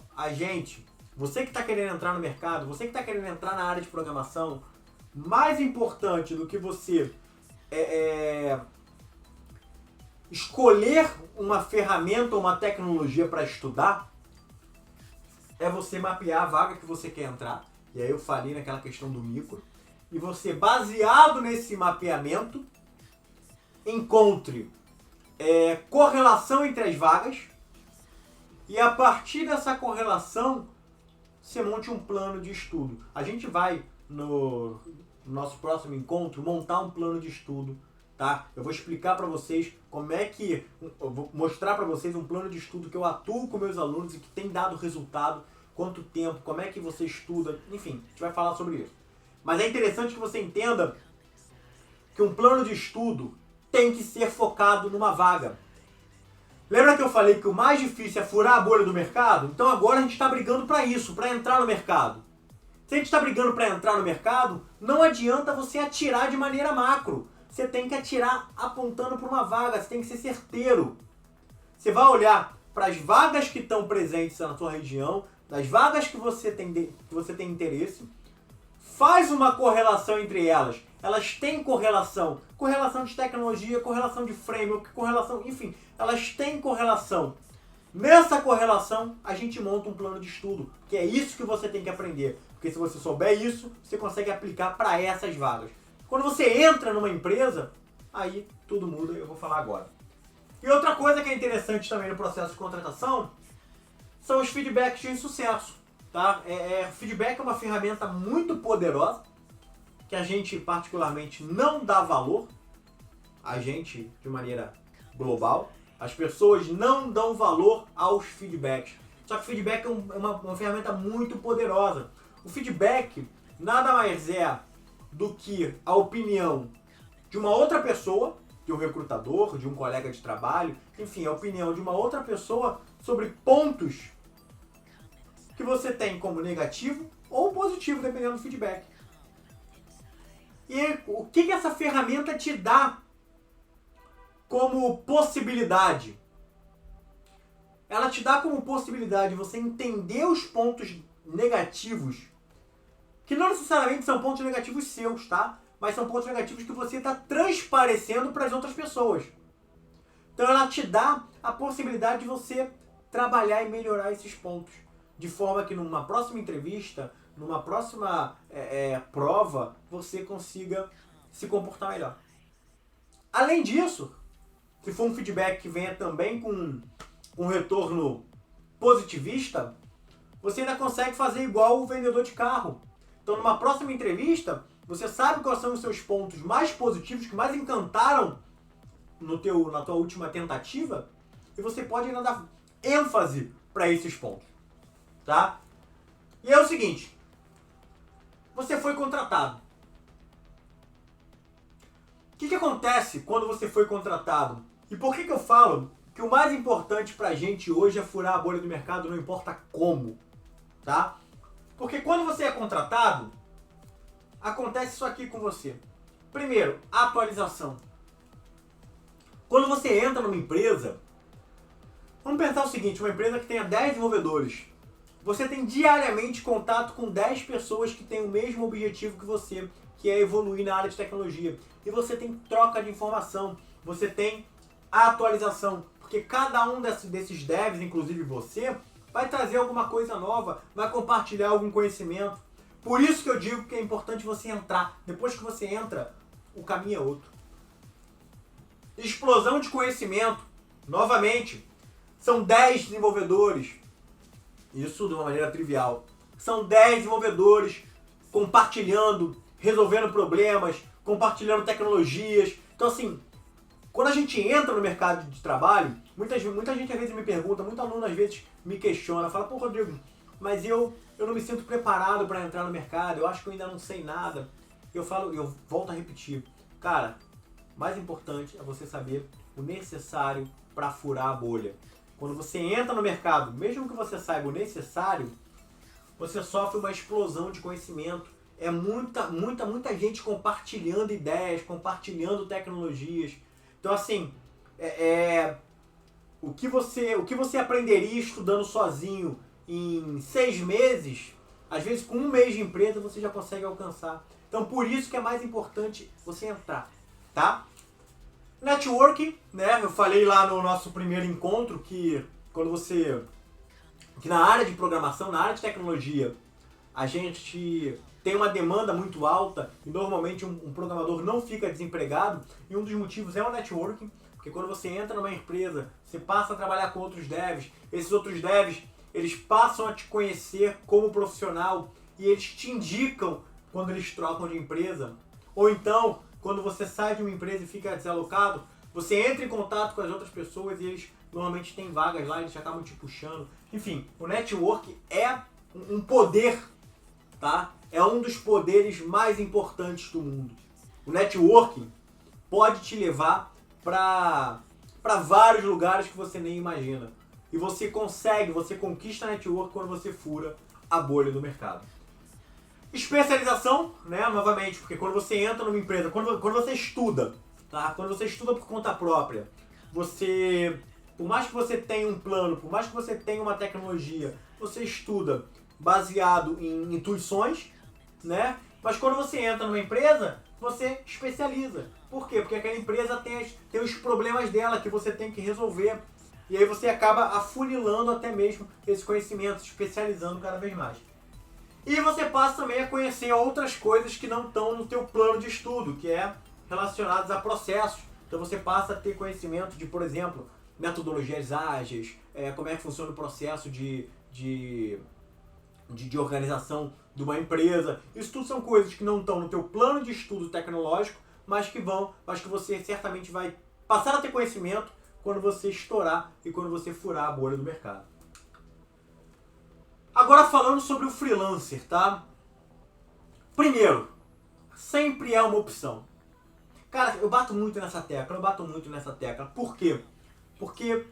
você que está querendo entrar no mercado, você que está querendo entrar na área de programação, mais importante do que você escolher uma ferramenta ou uma tecnologia para estudar, é você mapear a vaga que você quer entrar. E aí eu falei naquela questão do micro. E você, baseado nesse mapeamento, encontre correlação entre as vagas. E a partir dessa correlação, você monte um plano de estudo. A gente vai, no nosso próximo encontro, montar um plano de estudo, tá? Eu vou explicar para vocês eu vou mostrar para vocês um plano de estudo que eu atuo com meus alunos e que tem dado resultado, quanto tempo, como é que você estuda, enfim, a gente vai falar sobre isso. Mas é interessante que você entenda que um plano de estudo tem que ser focado numa vaga. Lembra que eu falei que o mais difícil é furar a bolha do mercado? Então agora a gente está brigando para isso, para entrar no mercado. Se a gente está brigando para entrar no mercado, não adianta você atirar de maneira macro. Você tem que atirar apontando para uma vaga, você tem que ser certeiro. Você vai olhar para as vagas que estão presentes na sua região, das vagas que você tem interesse, faz uma correlação entre elas. Elas têm correlação de tecnologia, correlação de framework, enfim, elas têm correlação. Nessa correlação, a gente monta um plano de estudo, que é isso que você tem que aprender. Porque se você souber isso, você consegue aplicar para essas vagas. Quando você entra numa empresa, aí tudo muda, eu vou falar agora. E outra coisa que é interessante também no processo de contratação são os feedbacks de sucesso. Tá? Feedback é uma ferramenta muito poderosa, que a gente particularmente não dá valor, a gente de maneira global, as pessoas não dão valor aos feedbacks. Só que feedback é uma ferramenta muito poderosa. O feedback nada mais é do que a opinião de uma outra pessoa, de um recrutador, de um colega de trabalho, enfim, a opinião de uma outra pessoa sobre pontos que você tem como negativo ou positivo, dependendo do feedback. E o que essa ferramenta te dá como possibilidade? Ela te dá como possibilidade você entender os pontos negativos que não necessariamente são pontos negativos seus, tá? Mas são pontos negativos que você está transparecendo para as outras pessoas. Então ela te dá a possibilidade de você trabalhar e melhorar esses pontos. De forma que numa próxima entrevista, numa próxima prova, você consiga se comportar melhor. Além disso, se for um feedback que venha também com um retorno positivista, você ainda consegue fazer igual o vendedor de carro. Então numa próxima entrevista, você sabe quais são os seus pontos mais positivos, que mais encantaram na tua última tentativa, e você pode ainda dar ênfase para esses pontos, tá? E é o seguinte, você foi contratado. O que acontece quando você foi contratado? E por que eu falo que o mais importante pra gente hoje é furar a bolha do mercado, não importa como, tá? Porque quando você é contratado, acontece isso aqui com você. Primeiro, atualização. Quando você entra numa empresa, vamos pensar o seguinte, uma empresa que tenha 10 desenvolvedores, você tem diariamente contato com 10 pessoas que têm o mesmo objetivo que você, que é evoluir na área de tecnologia. E você tem troca de informação, você tem atualização, porque cada um desses devs, inclusive você, vai trazer alguma coisa nova, vai compartilhar algum conhecimento. Por isso que eu digo que é importante você entrar. Depois que você entra, o caminho é outro. Explosão de conhecimento. Novamente, são 10 desenvolvedores. Isso de uma maneira trivial. São 10 desenvolvedores compartilhando, resolvendo problemas, compartilhando tecnologias. Então assim, quando a gente entra no mercado de trabalho, muita gente às vezes me pergunta, muito aluno às vezes me questiona, fala, pô Rodrigo, mas eu não me sinto preparado para entrar no mercado, eu acho que eu ainda não sei nada. Eu volto a repetir, cara, mais importante é você saber o necessário para furar a bolha. Quando você entra no mercado, mesmo que você saiba o necessário, você sofre uma explosão de conhecimento. É muita gente compartilhando ideias, compartilhando tecnologias. Então assim, o que você aprenderia estudando sozinho em 6 meses, às vezes com 1 mês de empresa você já consegue alcançar. Então por isso que é mais importante você entrar, tá? Networking, né? Eu falei lá no nosso primeiro encontro que na área de programação, na área de tecnologia, a gente tem uma demanda muito alta e normalmente um programador não fica desempregado, e um dos motivos é o networking, porque quando você entra numa empresa, você passa a trabalhar com outros devs, esses outros devs, eles passam a te conhecer como profissional e eles te indicam quando eles trocam de empresa. Ou então, quando você sai de uma empresa e fica desalocado, você entra em contato com as outras pessoas e eles normalmente têm vagas lá, eles acabam te puxando. Enfim, o network é um poder, tá? É um dos poderes mais importantes do mundo. O networking pode te levar para vários lugares que você nem imagina. E você conquista network quando você fura a bolha do mercado. Especialização, né? Novamente, porque quando você entra numa empresa, quando você estuda, tá? Quando você estuda por conta própria, por mais que você tenha um plano, por mais que você tenha uma tecnologia, você estuda baseado em intuições, né? Mas quando você entra numa empresa, você especializa. Por quê? Porque aquela empresa tem os problemas dela que você tem que resolver. E aí você acaba afunilando até mesmo esse conhecimento, especializando cada vez mais. E você passa também a conhecer outras coisas que não estão no teu plano de estudo, que é relacionadas a processos. Então você passa a ter conhecimento de, por exemplo, metodologias ágeis, como é que funciona o processo de organização de uma empresa. Isso tudo são coisas que não estão no teu plano de estudo tecnológico, mas que você certamente vai passar a ter conhecimento quando você estourar e quando você furar a bolha do mercado. Agora falando sobre o freelancer, tá? Primeiro, sempre é uma opção. Cara, eu bato muito nessa tecla. Por quê? Porque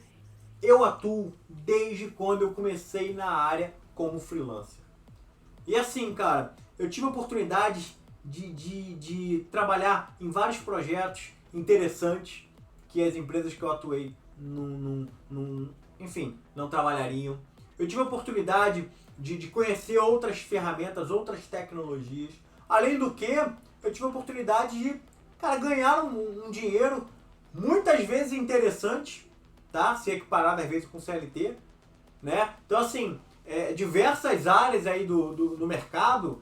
eu atuo desde quando eu comecei na área como freelancer. E assim, cara, eu tive a oportunidade de trabalhar em vários projetos interessantes que as empresas que eu atuei enfim, não trabalhariam. Eu tive a oportunidade de conhecer outras ferramentas, outras tecnologias. Além do que, eu tive a oportunidade de, cara, ganhar um dinheiro muitas vezes interessante, tá? Se equiparado às vezes com CLT, né? Então, assim, diversas áreas aí do mercado,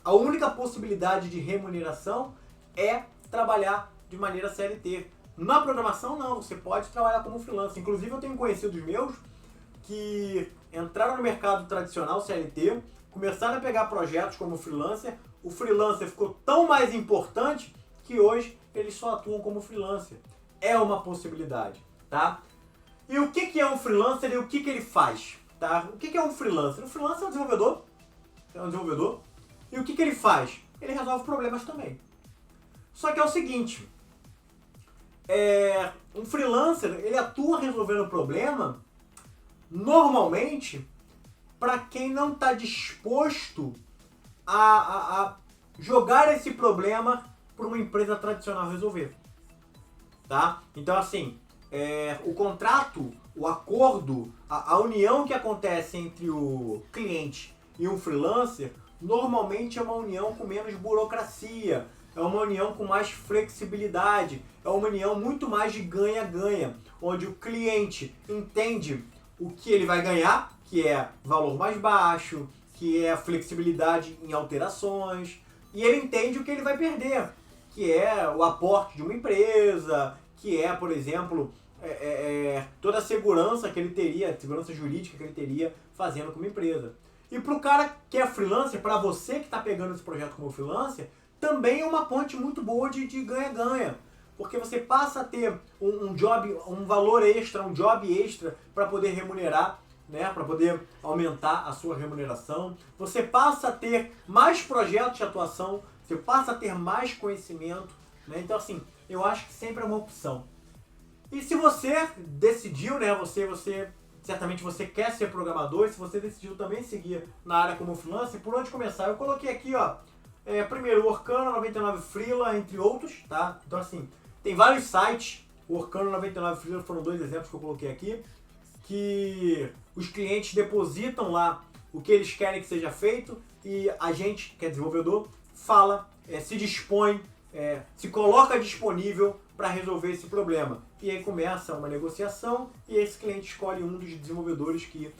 a única possibilidade de remuneração é trabalhar de maneira CLT. Na programação, não, você pode trabalhar como freelancer. Inclusive, eu tenho conhecidos meus que entraram no mercado tradicional CLT, começaram a pegar projetos como freelancer. O freelancer ficou tão mais importante que hoje eles só atuam como freelancer. É uma possibilidade, tá? E o que é um freelancer e o que ele faz? Tá? O que é um freelancer? O freelancer é um desenvolvedor. E o que ele faz? Ele resolve problemas também. Só que é o seguinte, um freelancer, ele atua resolvendo problema, normalmente, para quem não está disposto a jogar esse problema para uma empresa tradicional resolver. Tá? Então, assim, o contrato, o acordo, a união que acontece entre o cliente e um freelancer, normalmente é uma união com menos burocracia, é uma união com mais flexibilidade, é uma união muito mais de ganha-ganha, onde o cliente entende o que ele vai ganhar, que é valor mais baixo, que é flexibilidade em alterações, e ele entende o que ele vai perder, que é o aporte de uma empresa, que é, por exemplo, toda a segurança que ele teria, segurança jurídica que ele teria fazendo como empresa. E para o cara que é freelancer, para você que está pegando esse projeto como freelancer, também é uma ponte muito boa de ganha-ganha. Porque você passa a ter um job, um valor extra, um job extra para poder remunerar, né, para poder aumentar a sua remuneração. Você passa a ter mais projetos de atuação, você passa a ter mais conhecimento, né? Então, assim, eu acho que sempre é uma opção. E se você decidiu, né, certamente você quer ser programador, e se você decidiu também seguir na área como freelancer, por onde começar? Eu coloquei aqui, ó, primeiro o Orkana 99 Freela, entre outros, tá? Então, assim, tem vários sites, o Orkana 99 Freela foram 2 exemplos que eu coloquei aqui, que os clientes depositam lá o que eles querem que seja feito e a gente, que é desenvolvedor, fala, se dispõe, se coloca disponível para resolver esse problema. E aí começa uma negociação e esse cliente escolhe um dos desenvolvedores que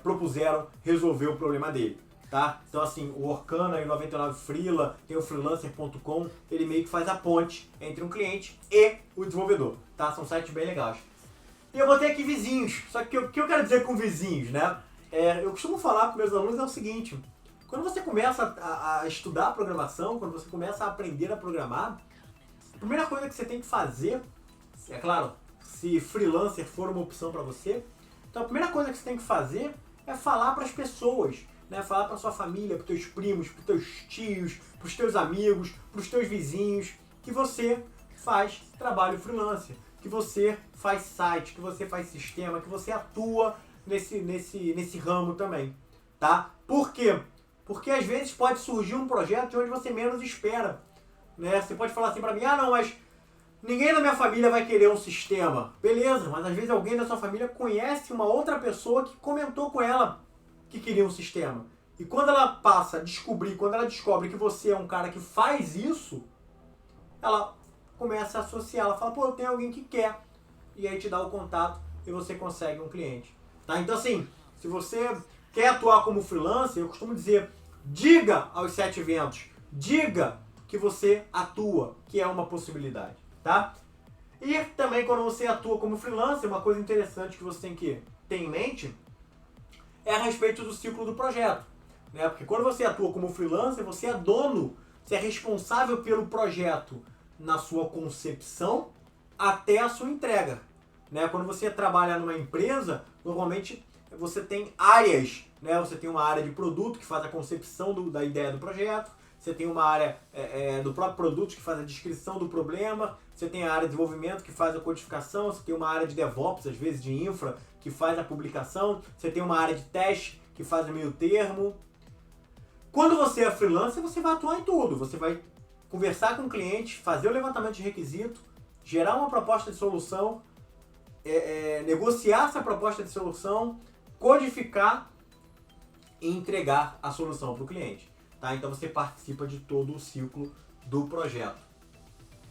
propuseram resolver o problema dele. Tá? Então, assim, o Orkana e o 99 Freela, tem o freelancer.com, ele meio que faz a ponte entre um cliente e o desenvolvedor. Tá? São sites bem legais. E eu botei aqui vizinhos. Só que o que eu quero dizer com vizinhos, né? Eu costumo falar para meus alunos o seguinte: quando você começa a estudar programação, quando você começa a aprender a programar, a primeira coisa que você tem que fazer, é claro, se freelancer for uma opção para você, então a primeira coisa que você tem que fazer é falar para as pessoas, né? Falar para sua família, para os teus primos, para os teus tios, para os teus amigos, para os teus vizinhos, que você faz trabalho freelancer, que você faz site, que você faz sistema, que você atua nesse ramo também, tá? Por quê? Porque às vezes pode surgir um projeto de onde você menos espera, né? Você pode falar assim para mim, não, mas ninguém da minha família vai querer um sistema. Beleza, mas às vezes alguém da sua família conhece uma outra pessoa que comentou com ela que queria um sistema. E quando ela passa a descobrir, quando ela descobre que você é um cara que faz isso, ela começa a associar, ela fala, pô, eu tenho alguém que quer. E aí te dá o contato e você consegue um cliente. Tá? Então, assim, se você quer atuar como freelancer, eu costumo dizer, diga aos 7 ventos, diga que você atua, que é uma possibilidade, tá? E também quando você atua como freelancer, uma coisa interessante que você tem que ter em mente é a respeito do ciclo do projeto, né? Porque quando você atua como freelancer, você é dono, você é responsável pelo projeto na sua concepção até a sua entrega, né? Quando você trabalha numa empresa, normalmente você tem áreas, né? Você tem uma área de produto que faz a concepção da ideia do projeto, você tem uma área do próprio produto que faz a descrição do problema, você tem a área de desenvolvimento que faz a codificação, você tem uma área de DevOps, às vezes de infra, que faz a publicação, você tem uma área de teste que faz o meio termo. Quando você é freelancer, você vai atuar em tudo, você vai conversar com o cliente, fazer o levantamento de requisito, gerar uma proposta de solução, negociar essa proposta de solução, codificar e entregar a solução para o cliente. Tá? Então você participa de todo o ciclo do projeto.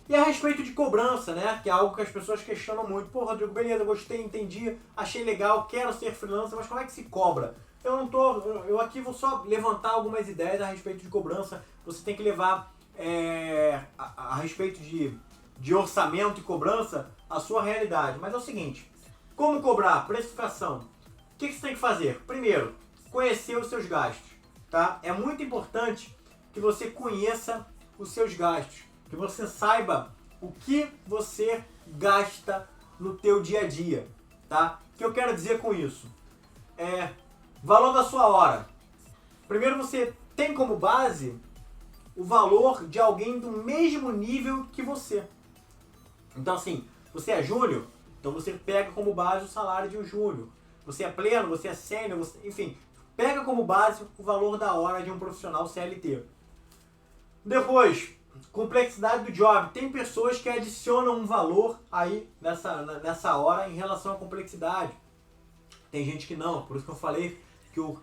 E a respeito de cobrança, né? Que é algo que as pessoas questionam muito. Pô, Rodrigo, beleza, gostei, entendi, achei legal, quero ser freelancer, mas como é que se cobra? Eu aqui vou só levantar algumas ideias a respeito de cobrança. Você tem que levar a respeito de orçamento e cobrança a sua realidade. Mas é o seguinte, como cobrar? Precificação. O que você tem que fazer? Primeiro, conhecer os seus gastos. Tá? É muito importante que você conheça os seus gastos. Que você saiba o que você gasta no teu dia a dia, tá? O que eu quero dizer com isso? Valor da sua hora. Primeiro você tem como base o valor de alguém do mesmo nível que você. Então assim, você é júnior, então você pega como base o salário de um júnior. Você é pleno, você é sênior, enfim, pega como base o valor da hora de um profissional CLT. Depois, complexidade do job. Tem pessoas que adicionam um valor aí nessa hora em relação à complexidade. Tem gente que não, por isso que eu falei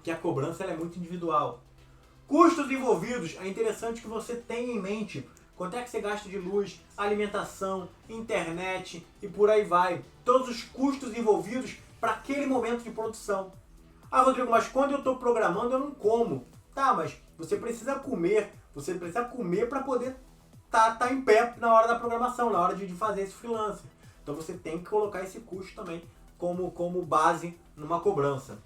que a cobrança ela é muito individual. Custos envolvidos. É interessante que você tenha em mente quanto é que você gasta de luz, alimentação, internet e por aí vai. Todos os custos envolvidos para aquele momento de produção. Ah, Rodrigo, mas quando eu estou programando eu não como. Tá, mas você precisa comer. Você precisa comer para poder tá em pé na hora da programação, na hora de fazer esse freelancer. Então você tem que colocar esse custo também como base numa cobrança.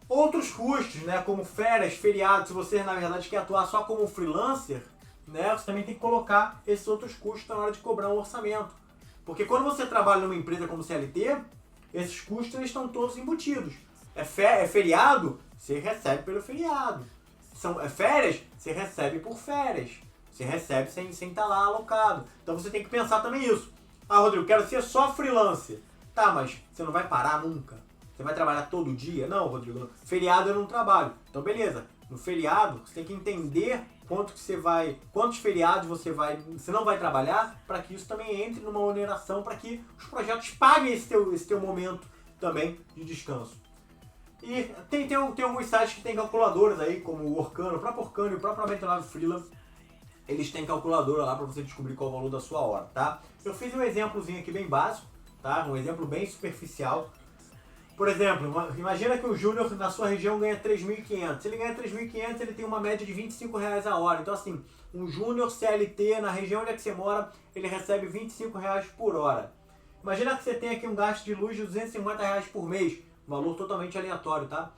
Outros custos, né, como férias, feriados, se você na verdade quer atuar só como freelancer, né, você também tem que colocar esses outros custos na hora de cobrar um orçamento. Porque quando você trabalha numa empresa como CLT, esses custos eles estão todos embutidos. É feriado, você recebe pelo feriado. É férias, você recebe por férias. Você recebe sem estar lá alocado. Então você tem que pensar também isso. Ah, Rodrigo, quero ser só freelancer. Tá, mas você não vai parar nunca? Você vai trabalhar todo dia? Não, Rodrigo, feriado eu não trabalho. Então beleza, no feriado você tem que entender quantos feriados você não vai trabalhar, para que isso também entre numa oneração, para que os projetos paguem esse teu momento também de descanso. E tem alguns sites que tem calculadoras aí, como o Orkano, o próprio Orkano e o próprio Aventurado Freelance. Eles têm calculadora lá para você descobrir qual é o valor da sua hora, tá? Eu fiz um exemplozinho aqui bem básico, tá? Um exemplo bem superficial. Por exemplo, imagina que o júnior na sua região ganha 3.500. Se ele ganha 3.500, ele tem uma média de R$25 a hora. Então assim, um júnior CLT na região onde é que você mora, ele recebe R$25 por hora. Imagina que você tem aqui um gasto de luz de R$250 por mês. Valor totalmente aleatório, tá?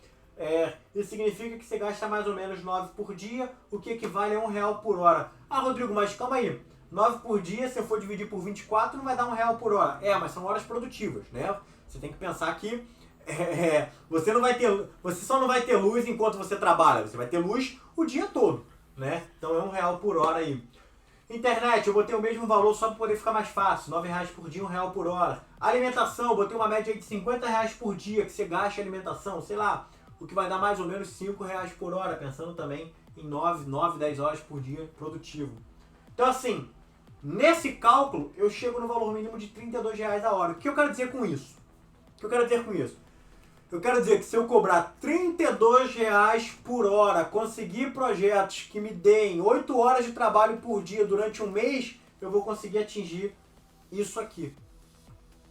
Isso significa que você gasta mais ou menos 9 por dia, o que equivale a R$1 por hora. Ah, Rodrigo, mas calma aí. 9 por dia, se eu for dividir por 24, não vai dar R$1 por hora. Mas são horas produtivas, né? Você tem que pensar que você só não vai ter luz enquanto você trabalha. Você vai ter luz o dia todo, né? Então é R$1 por hora aí. Internet, eu botei o mesmo valor só para poder ficar mais fácil. R$9 por dia, R$1 por hora. Alimentação, eu botei uma média de R$50 por dia que você gasta em alimentação. Sei lá, o que vai dar mais ou menos R$5 por hora, pensando também em 10 horas por dia produtivo. Então assim, nesse cálculo eu chego no valor mínimo de R$32 a hora. O que eu quero dizer com isso? Eu quero dizer que se eu cobrar R$32 por hora, conseguir projetos que me deem 8 horas de trabalho por dia durante um mês, eu vou conseguir atingir isso aqui.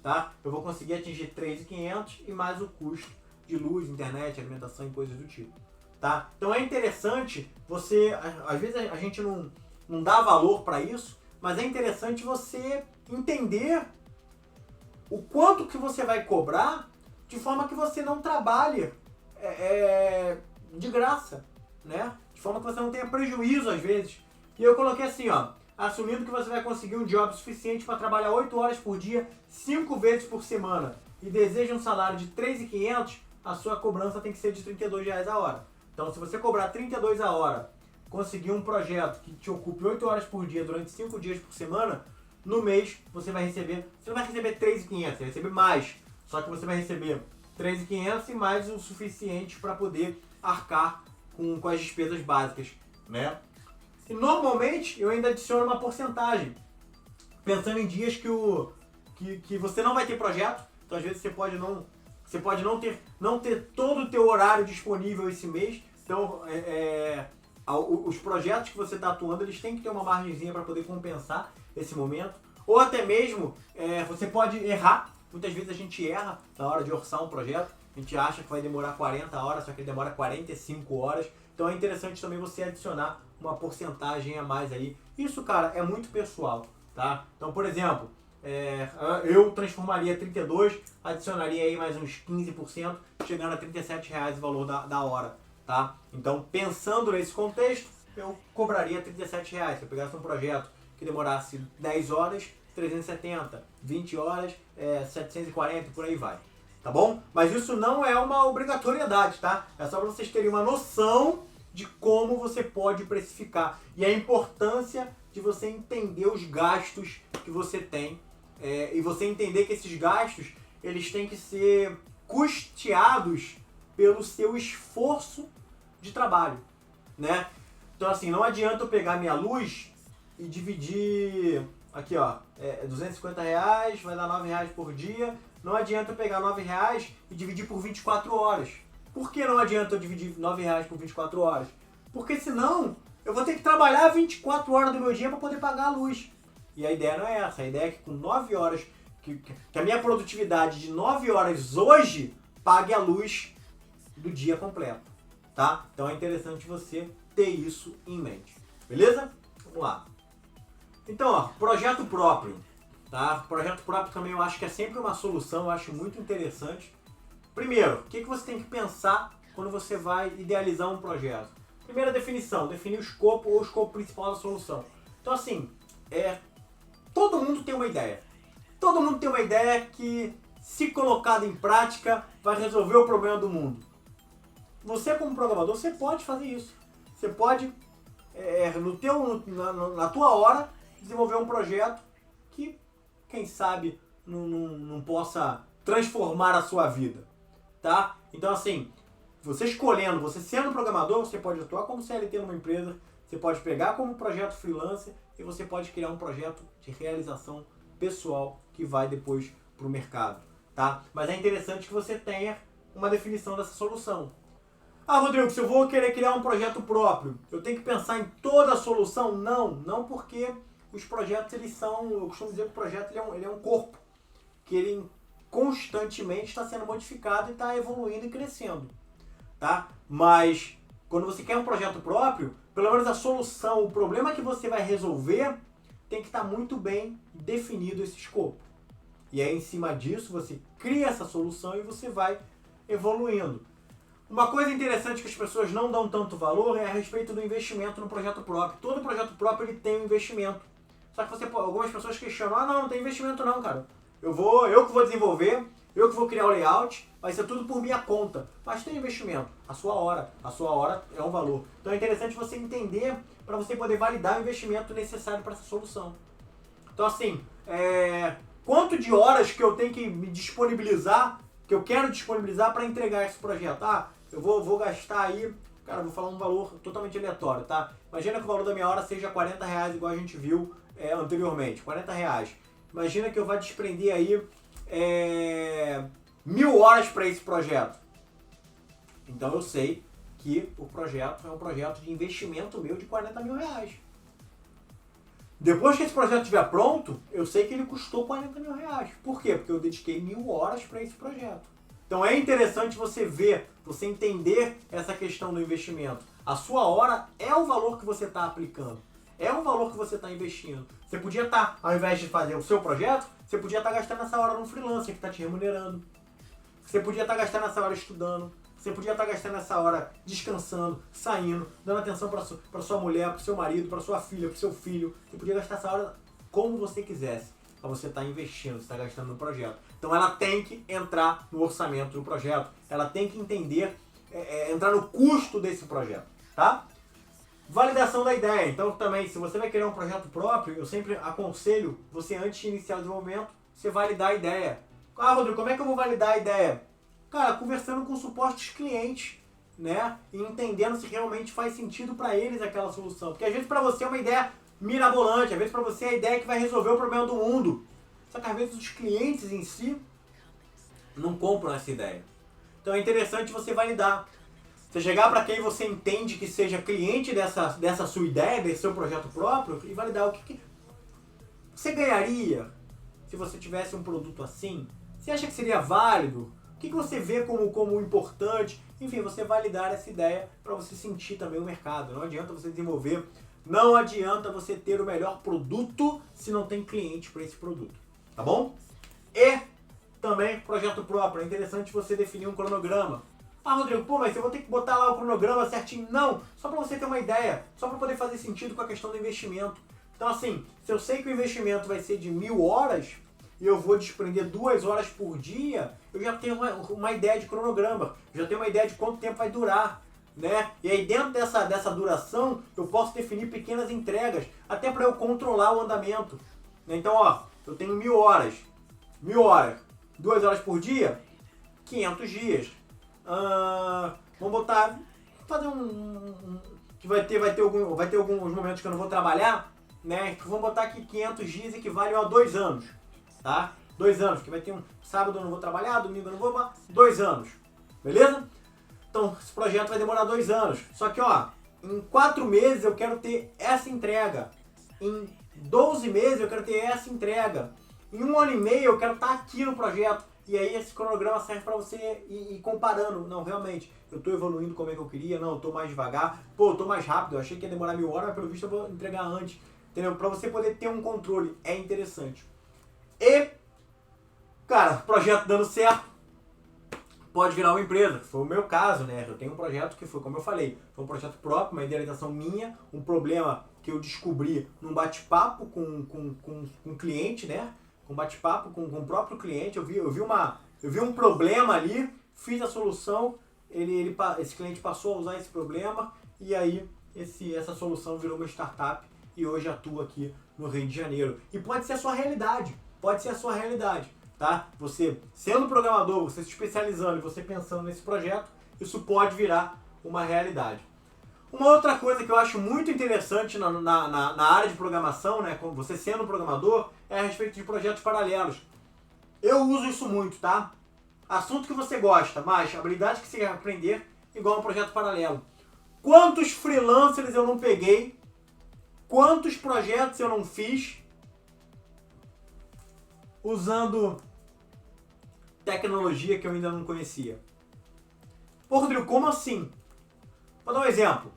Tá? Eu vou conseguir atingir R$3.500 e mais o custo de luz, internet, alimentação e coisas do tipo. Tá? Então é interessante você, às vezes a gente não dá valor para isso, mas é interessante você entender o quanto que você vai cobrar de forma que você não trabalhe de graça, né? De forma que você não tenha prejuízo às vezes. E eu coloquei assim, ó, assumindo que você vai conseguir um job suficiente para trabalhar 8 horas por dia, 5 vezes por semana, e deseja um salário de R$3.500, a sua cobrança tem que ser de R$32 a hora. Então, se você cobrar R$32 a hora, conseguir um projeto que te ocupe 8 horas por dia durante 5 dias por semana, no mês você não vai receber R$3.500, você vai receber mais. Só que você vai receber R$3.500 e mais o suficiente para poder arcar com as despesas básicas, né? E normalmente eu ainda adiciono uma porcentagem, pensando em dias que você não vai ter projeto. Então às vezes você pode Você pode não ter todo o teu horário disponível esse mês. Então, os projetos que você está atuando, eles têm que ter uma margenzinha para poder compensar esse momento. Ou até mesmo, você pode errar. Muitas vezes a gente erra na hora de orçar um projeto. A gente acha que vai demorar 40 horas, só que ele demora 45 horas. Então é interessante também você adicionar uma porcentagem a mais aí. Isso, cara, é muito pessoal, tá? Então, por exemplo, eu transformaria 32, adicionaria aí mais uns 15%, chegando a R$37 o valor da hora, tá? Então, pensando nesse contexto, eu cobraria R$37. Se eu pegasse um projeto que demorasse 10 horas, 370, 20 horas, 740 e por aí vai. Tá bom? Mas isso não é uma obrigatoriedade, tá? É só para vocês terem uma noção de como você pode precificar e a importância de você entender os gastos que você tem e você entender que esses gastos eles têm que ser custeados pelo seu esforço de trabalho, né? Então assim, não adianta eu pegar minha luz e dividir aqui, ó, R$250, vai dar R$9 por dia. Não adianta eu pegar R$9 e dividir por 24 horas. Por que não adianta eu dividir R$9 por 24 horas? Porque senão eu vou ter que trabalhar 24 horas do meu dia para poder pagar a luz. E a ideia não é essa. A ideia é que com 9 horas, que a minha produtividade de 9 horas hoje pague a luz do dia completo. Tá? Então é interessante você ter isso em mente. Beleza? Vamos lá. Então, ó, projeto próprio. Tá? Projeto próprio também eu acho que é sempre uma solução, eu acho muito interessante. Primeiro, o que você tem que pensar quando você vai idealizar um projeto? Primeira definição, definir o escopo ou o escopo principal da solução. Então assim, todo mundo tem uma ideia. Todo mundo tem uma ideia que, se colocada em prática, vai resolver o problema do mundo. Você como programador, você pode fazer isso. Você pode, na tua hora, desenvolver um projeto que, quem sabe, não possa transformar a sua vida, tá? Então assim, você escolhendo, você sendo programador, você pode atuar como CLT numa empresa, você pode pegar como projeto freelancer e você pode criar um projeto de realização pessoal que vai depois para o mercado, tá? Mas é interessante que você tenha uma definição dessa solução. Ah, Rodrigo, se eu vou querer criar um projeto próprio, eu tenho que pensar em toda a solução? Não porque os projetos, eles são, eu costumo dizer que o projeto ele é um corpo, que ele constantemente está sendo modificado e está evoluindo e crescendo, tá? Mas quando você quer um projeto próprio, pelo menos a solução, o problema que você vai resolver, tem que estar muito bem definido esse escopo. E aí, em cima disso, você cria essa solução e você vai evoluindo. Uma coisa interessante que as pessoas não dão tanto valor é a respeito do investimento no projeto próprio. Todo projeto próprio ele tem um investimento. Só que algumas pessoas questionam, não tem investimento não, cara. Eu que vou desenvolver, eu que vou criar o layout, vai ser tudo por minha conta. Mas tem investimento, a sua hora é um valor. Então é interessante você entender para você poder validar o investimento necessário para essa solução. Então assim, quanto de horas que eu tenho que me disponibilizar, que eu quero disponibilizar para entregar esse projeto? Eu vou gastar aí, cara, vou falar um valor totalmente aleatório, tá? Imagina que o valor da minha hora seja R$40, igual a gente viu anteriormente, R$40. Imagina que eu vá desprender aí 1000 horas para esse projeto. Então eu sei que o projeto é um projeto de investimento meu de R$40 mil. Depois que esse projeto estiver pronto, eu sei que ele custou R$40 mil. Por quê? Porque eu dediquei 1000 horas para esse projeto. Então é interessante você ver, você entender essa questão do investimento. A sua hora é o valor que você está aplicando. É o valor que você está investindo. Você podia estar, ao invés de fazer o seu projeto, você podia estar gastando essa hora num freelancer que está te remunerando. Você podia estar gastando essa hora estudando. Você podia estar gastando essa hora descansando, saindo, dando atenção para sua mulher, para seu marido, para sua filha, para seu filho. Você podia gastar essa hora como você quisesse. Mas você está investindo, você está gastando no projeto. Então ela tem que entrar no orçamento do projeto. Ela tem que entender, entrar no custo desse projeto, tá? Validação da ideia. Então também, se você vai criar um projeto próprio, eu sempre aconselho você, antes de iniciar o desenvolvimento, você validar a ideia. Rodrigo, como é que eu vou validar a ideia? Cara, conversando com supostos clientes, né? E entendendo se realmente faz sentido para eles aquela solução. Porque às vezes para você é uma ideia mirabolante, às vezes para você é a ideia que vai resolver o problema do mundo. Só que às vezes os clientes em si não compram essa ideia. Então é interessante você validar. Você chegar para quem você entende que seja cliente dessa sua ideia, desse seu projeto próprio, e validar o que você ganharia se você tivesse um produto assim. Você acha que seria válido? O que você vê como importante? Enfim, você validar essa ideia para você sentir também o mercado. Não adianta você desenvolver, não adianta você ter o melhor produto se não tem cliente para esse produto. Tá bom? E também projeto próprio. É interessante você definir um cronograma. Ah, Rodrigo, pô, mas eu vou ter que botar lá o cronograma certinho. Não, só para você ter uma ideia, só para poder fazer sentido com a questão do investimento. Então assim, se eu sei que o investimento vai ser de 1000 horas e eu vou desprender 2 horas por dia, eu já tenho uma ideia de cronograma, já tenho uma ideia de quanto tempo vai durar, né? E aí dentro dessa duração eu posso definir pequenas entregas, até para eu controlar o andamento. Então, ó, eu tenho 1000 horas, 2 horas por dia, 500 dias. Vamos botar, fazer que vai ter alguns momentos que eu não vou trabalhar, né? Vamos botar que 500 dias equivalem a 2 anos, tá? 2 anos, que vai ter um sábado eu não vou trabalhar, domingo eu não vou, 2 anos, beleza? Então esse projeto vai demorar 2 anos, só que ó, em 4 meses eu quero ter essa entrega, em 12 meses eu quero ter essa entrega, em 1 ano e meio eu quero estar aqui no projeto. E aí esse cronograma serve para você ir comparando. Não, realmente, eu estou evoluindo como é que eu queria, não, eu estou mais devagar, pô, eu estou mais rápido, eu achei que ia demorar 1000 horas, mas pelo visto eu vou entregar antes. Entendeu? Para você poder ter um controle, é interessante. E, cara, projeto dando certo, pode virar uma empresa. Foi o meu caso, né? Eu tenho um projeto que foi, como eu falei, foi um projeto próprio, uma idealização minha, um problema que eu descobri num bate-papo com um cliente, né? Um bate-papo com o próprio cliente, eu vi um problema ali, fiz a solução, esse cliente passou a usar esse problema e aí essa solução virou uma startup e hoje atua aqui no Rio de Janeiro. E pode ser a sua realidade, tá? Você sendo programador, você se especializando e você pensando nesse projeto, isso pode virar uma realidade. Uma outra coisa que eu acho muito interessante na área de programação, né, como você sendo programador, é a respeito de projetos paralelos. Eu uso isso muito, tá? Assunto que você gosta, mas habilidade que você quer aprender, igual um projeto paralelo. Quantos freelancers eu não peguei, quantos projetos eu não fiz, usando tecnologia que eu ainda não conhecia. Pô, Rodrigo, como assim? Vou dar um exemplo.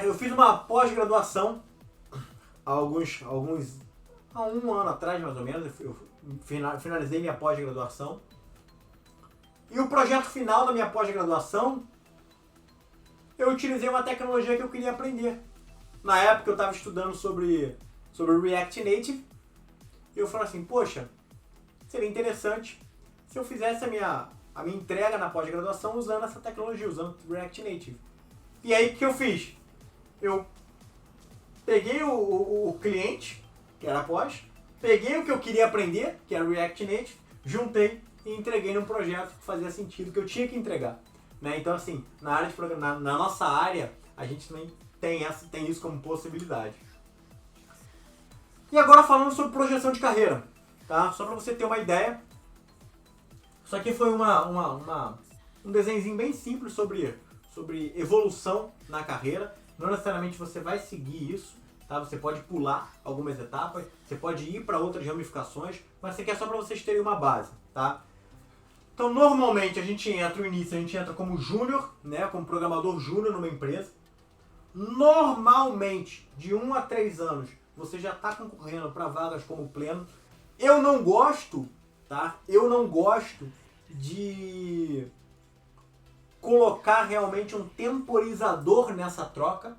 Eu fiz uma pós-graduação há um ano atrás, mais ou menos, eu finalizei minha pós-graduação. E o projeto final da minha pós-graduação, eu utilizei uma tecnologia que eu queria aprender. Na época eu estava estudando sobre React Native, e eu falei assim, poxa, seria interessante se eu fizesse a minha entrega na pós-graduação usando essa tecnologia, usando React Native. E aí o que eu fiz? Eu peguei o cliente, que era a pós, peguei o que eu queria aprender, que era o React Native, juntei e entreguei num projeto que fazia sentido, que eu tinha que entregar. Né? Então assim, na nossa área, a gente também tem isso como possibilidade. E agora falando sobre projeção de carreira, tá? Só para você ter uma ideia, isso aqui foi um desenhozinho bem simples sobre evolução na carreira. Não necessariamente você vai seguir isso, tá? Você pode pular algumas etapas, você pode ir para outras ramificações, mas isso aqui é só para vocês terem uma base, tá? Então, normalmente, no início, a gente entra como júnior, né? Como programador júnior numa empresa. Normalmente, de 1 a 3 anos, você já está concorrendo para vagas como pleno. Eu não gosto, tá? Eu não gosto de colocar realmente um temporizador nessa troca,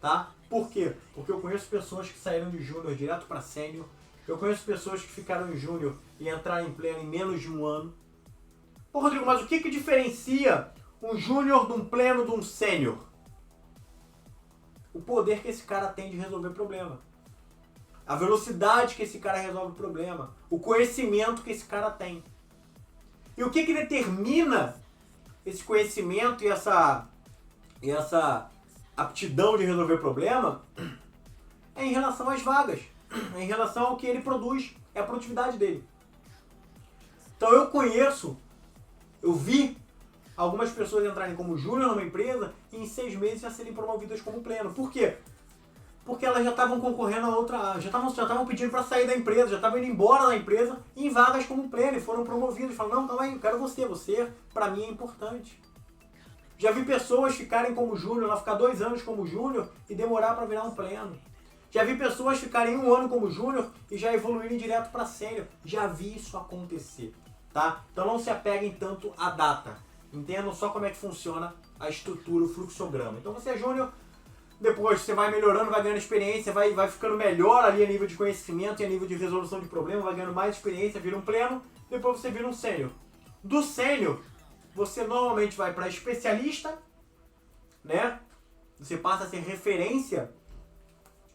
tá? Por quê? Porque eu conheço pessoas que saíram de júnior direto para sênior, eu conheço pessoas que ficaram em júnior e entraram em pleno em menos de 1 ano. Pô, Rodrigo, mas o que diferencia um júnior de um pleno de um sênior? O poder que esse cara tem de resolver problema. A velocidade que esse cara resolve o problema. O conhecimento que esse cara tem. E o que determina esse conhecimento e essa aptidão de resolver problema é em relação às vagas, é em relação ao que ele produz, é a produtividade dele. Então eu vi algumas pessoas entrarem como júnior numa empresa e em 6 meses já serem promovidas como pleno. Por quê? Porque elas já estavam concorrendo a outra, já estavam pedindo para sair da empresa, já estavam indo embora da empresa em vagas como pleno e foram promovidos. Falaram, não, calma aí, eu quero você para mim é importante. Já vi pessoas ficarem como júnior, ela ficar 2 anos como júnior e demorar para virar um pleno. Já vi pessoas ficarem 1 ano como júnior e já evoluírem direto para sênior. Já vi isso acontecer, tá? Então não se apeguem tanto à data. Entendam só como é que funciona a estrutura, o fluxograma. Então você é júnior, depois você vai melhorando, vai ganhando experiência, vai ficando melhor ali a nível de conhecimento e a nível de resolução de problemas, vai ganhando mais experiência, vira um pleno, depois você vira um sênior. Do sênior, você normalmente vai para especialista, né? Você passa a ser referência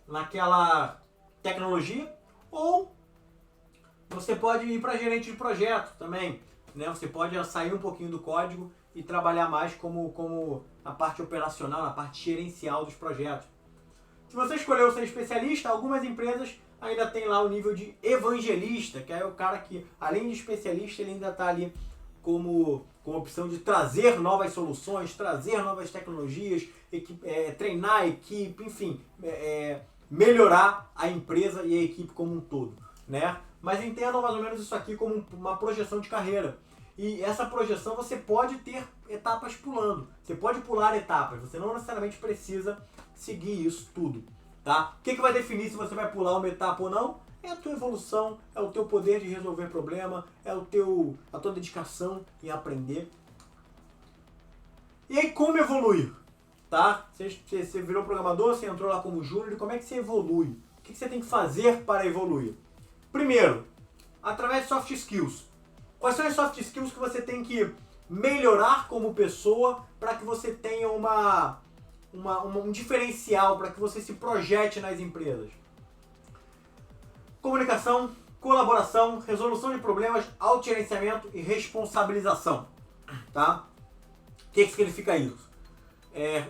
naquela tecnologia, ou você pode ir para gerente de projeto também, né? Você pode sair um pouquinho do código e trabalhar mais como na parte operacional, na parte gerencial dos projetos. Se você escolheu ser especialista, algumas empresas ainda tem lá o nível de evangelista, que é o cara que, além de especialista, ele ainda está ali como opção de trazer novas soluções, trazer novas tecnologias, treinar a equipe, enfim, melhorar a empresa e a equipe como um todo, né? Mas entendam mais ou menos isso aqui como uma projeção de carreira. E essa projeção você pode ter etapas pulando. Você pode pular etapas, você não necessariamente precisa seguir isso tudo, tá? O que vai definir se você vai pular uma etapa ou não? É a tua evolução, é o teu poder de resolver problema, é a tua dedicação em aprender. E aí, como evoluir? Tá? Você virou programador, você entrou lá como júnior, como é que você evolui? O que você tem que fazer para evoluir? Primeiro, através de soft skills. Quais são as soft skills que você tem que melhorar como pessoa para que você tenha um diferencial, para que você se projete nas empresas? Comunicação, colaboração, resolução de problemas, autogerenciamento e responsabilização. Tá? O que significa isso?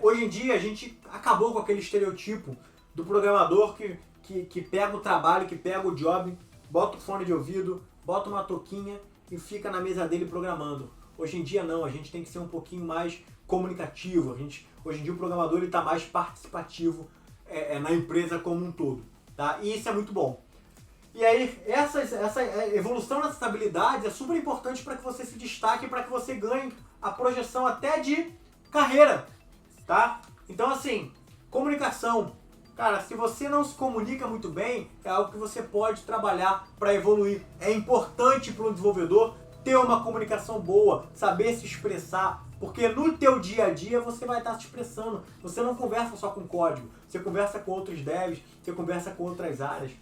Hoje em dia a gente acabou com aquele estereotipo do programador que pega o trabalho, que pega o job, bota o fone de ouvido, bota uma touquinha e fica na mesa dele programando. Hoje em dia não, a gente tem que ser um pouquinho mais comunicativo. Hoje em dia o programador está mais participativo na empresa como um todo. Tá? E isso é muito bom. E aí, essa evolução dessas habilidades é super importante para que você se destaque, para que você ganhe a projeção até de carreira. Tá? Então assim, comunicação. Cara, se você não se comunica muito bem, é algo que você pode trabalhar para evoluir. É importante para um desenvolvedor ter uma comunicação boa, saber se expressar, porque no teu dia a dia você vai estar se expressando. Você não conversa só com código, você conversa com outros devs, você conversa com outras áreas.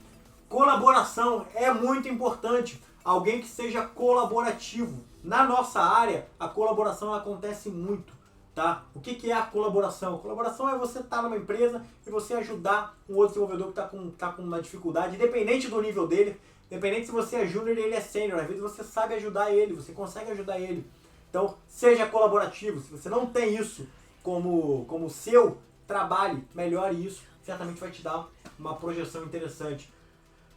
Colaboração é muito importante. Alguém que seja colaborativo. Na nossa área, a colaboração acontece muito. Tá? O que é a colaboração? A colaboração é você estar numa empresa e você ajudar um outro desenvolvedor que está com uma dificuldade, independente do nível dele, independente se você é júnior e ele é sênior, às vezes você sabe ajudar ele, você consegue ajudar ele. Então, seja colaborativo. Se você não tem isso como seu, trabalhe, melhore isso, certamente vai te dar uma projeção interessante.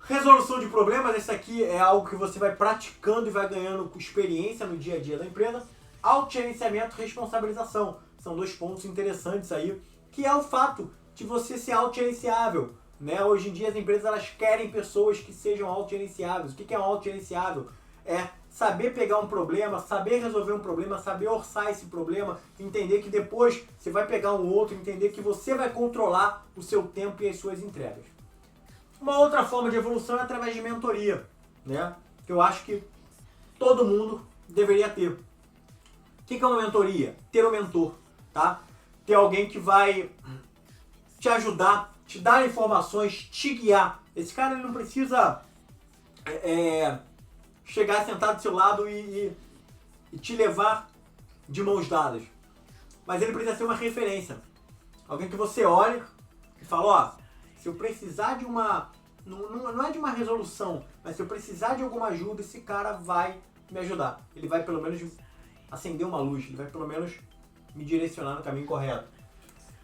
Resolução de problemas, esse aqui é algo que você vai praticando e vai ganhando experiência no dia a dia da empresa. Autogerenciamento e responsabilização. São 2 pontos interessantes aí, que é o fato de você ser autogerenciável. Né? Hoje em dia as empresas elas querem pessoas que sejam autogerenciáveis. O que é um autogerenciável? É saber pegar um problema, saber resolver um problema, saber orçar esse problema, entender que depois você vai pegar um outro, entender que você vai controlar o seu tempo e as suas entregas. Uma outra forma de evolução é através de mentoria, né? Que eu acho que todo mundo deveria ter. O que é uma mentoria? Ter um mentor, tá? Ter alguém que vai te ajudar, te dar informações, te guiar. Esse cara ele não precisa chegar sentado do seu lado e te levar de mãos dadas. Mas ele precisa ser uma referência. Alguém que você olhe e fala, ó, se eu precisar de uma... Não é de uma resolução, mas se eu precisar de alguma ajuda, esse cara vai me ajudar. Ele vai pelo menos acender uma luz, ele vai pelo menos me direcionar no caminho correto.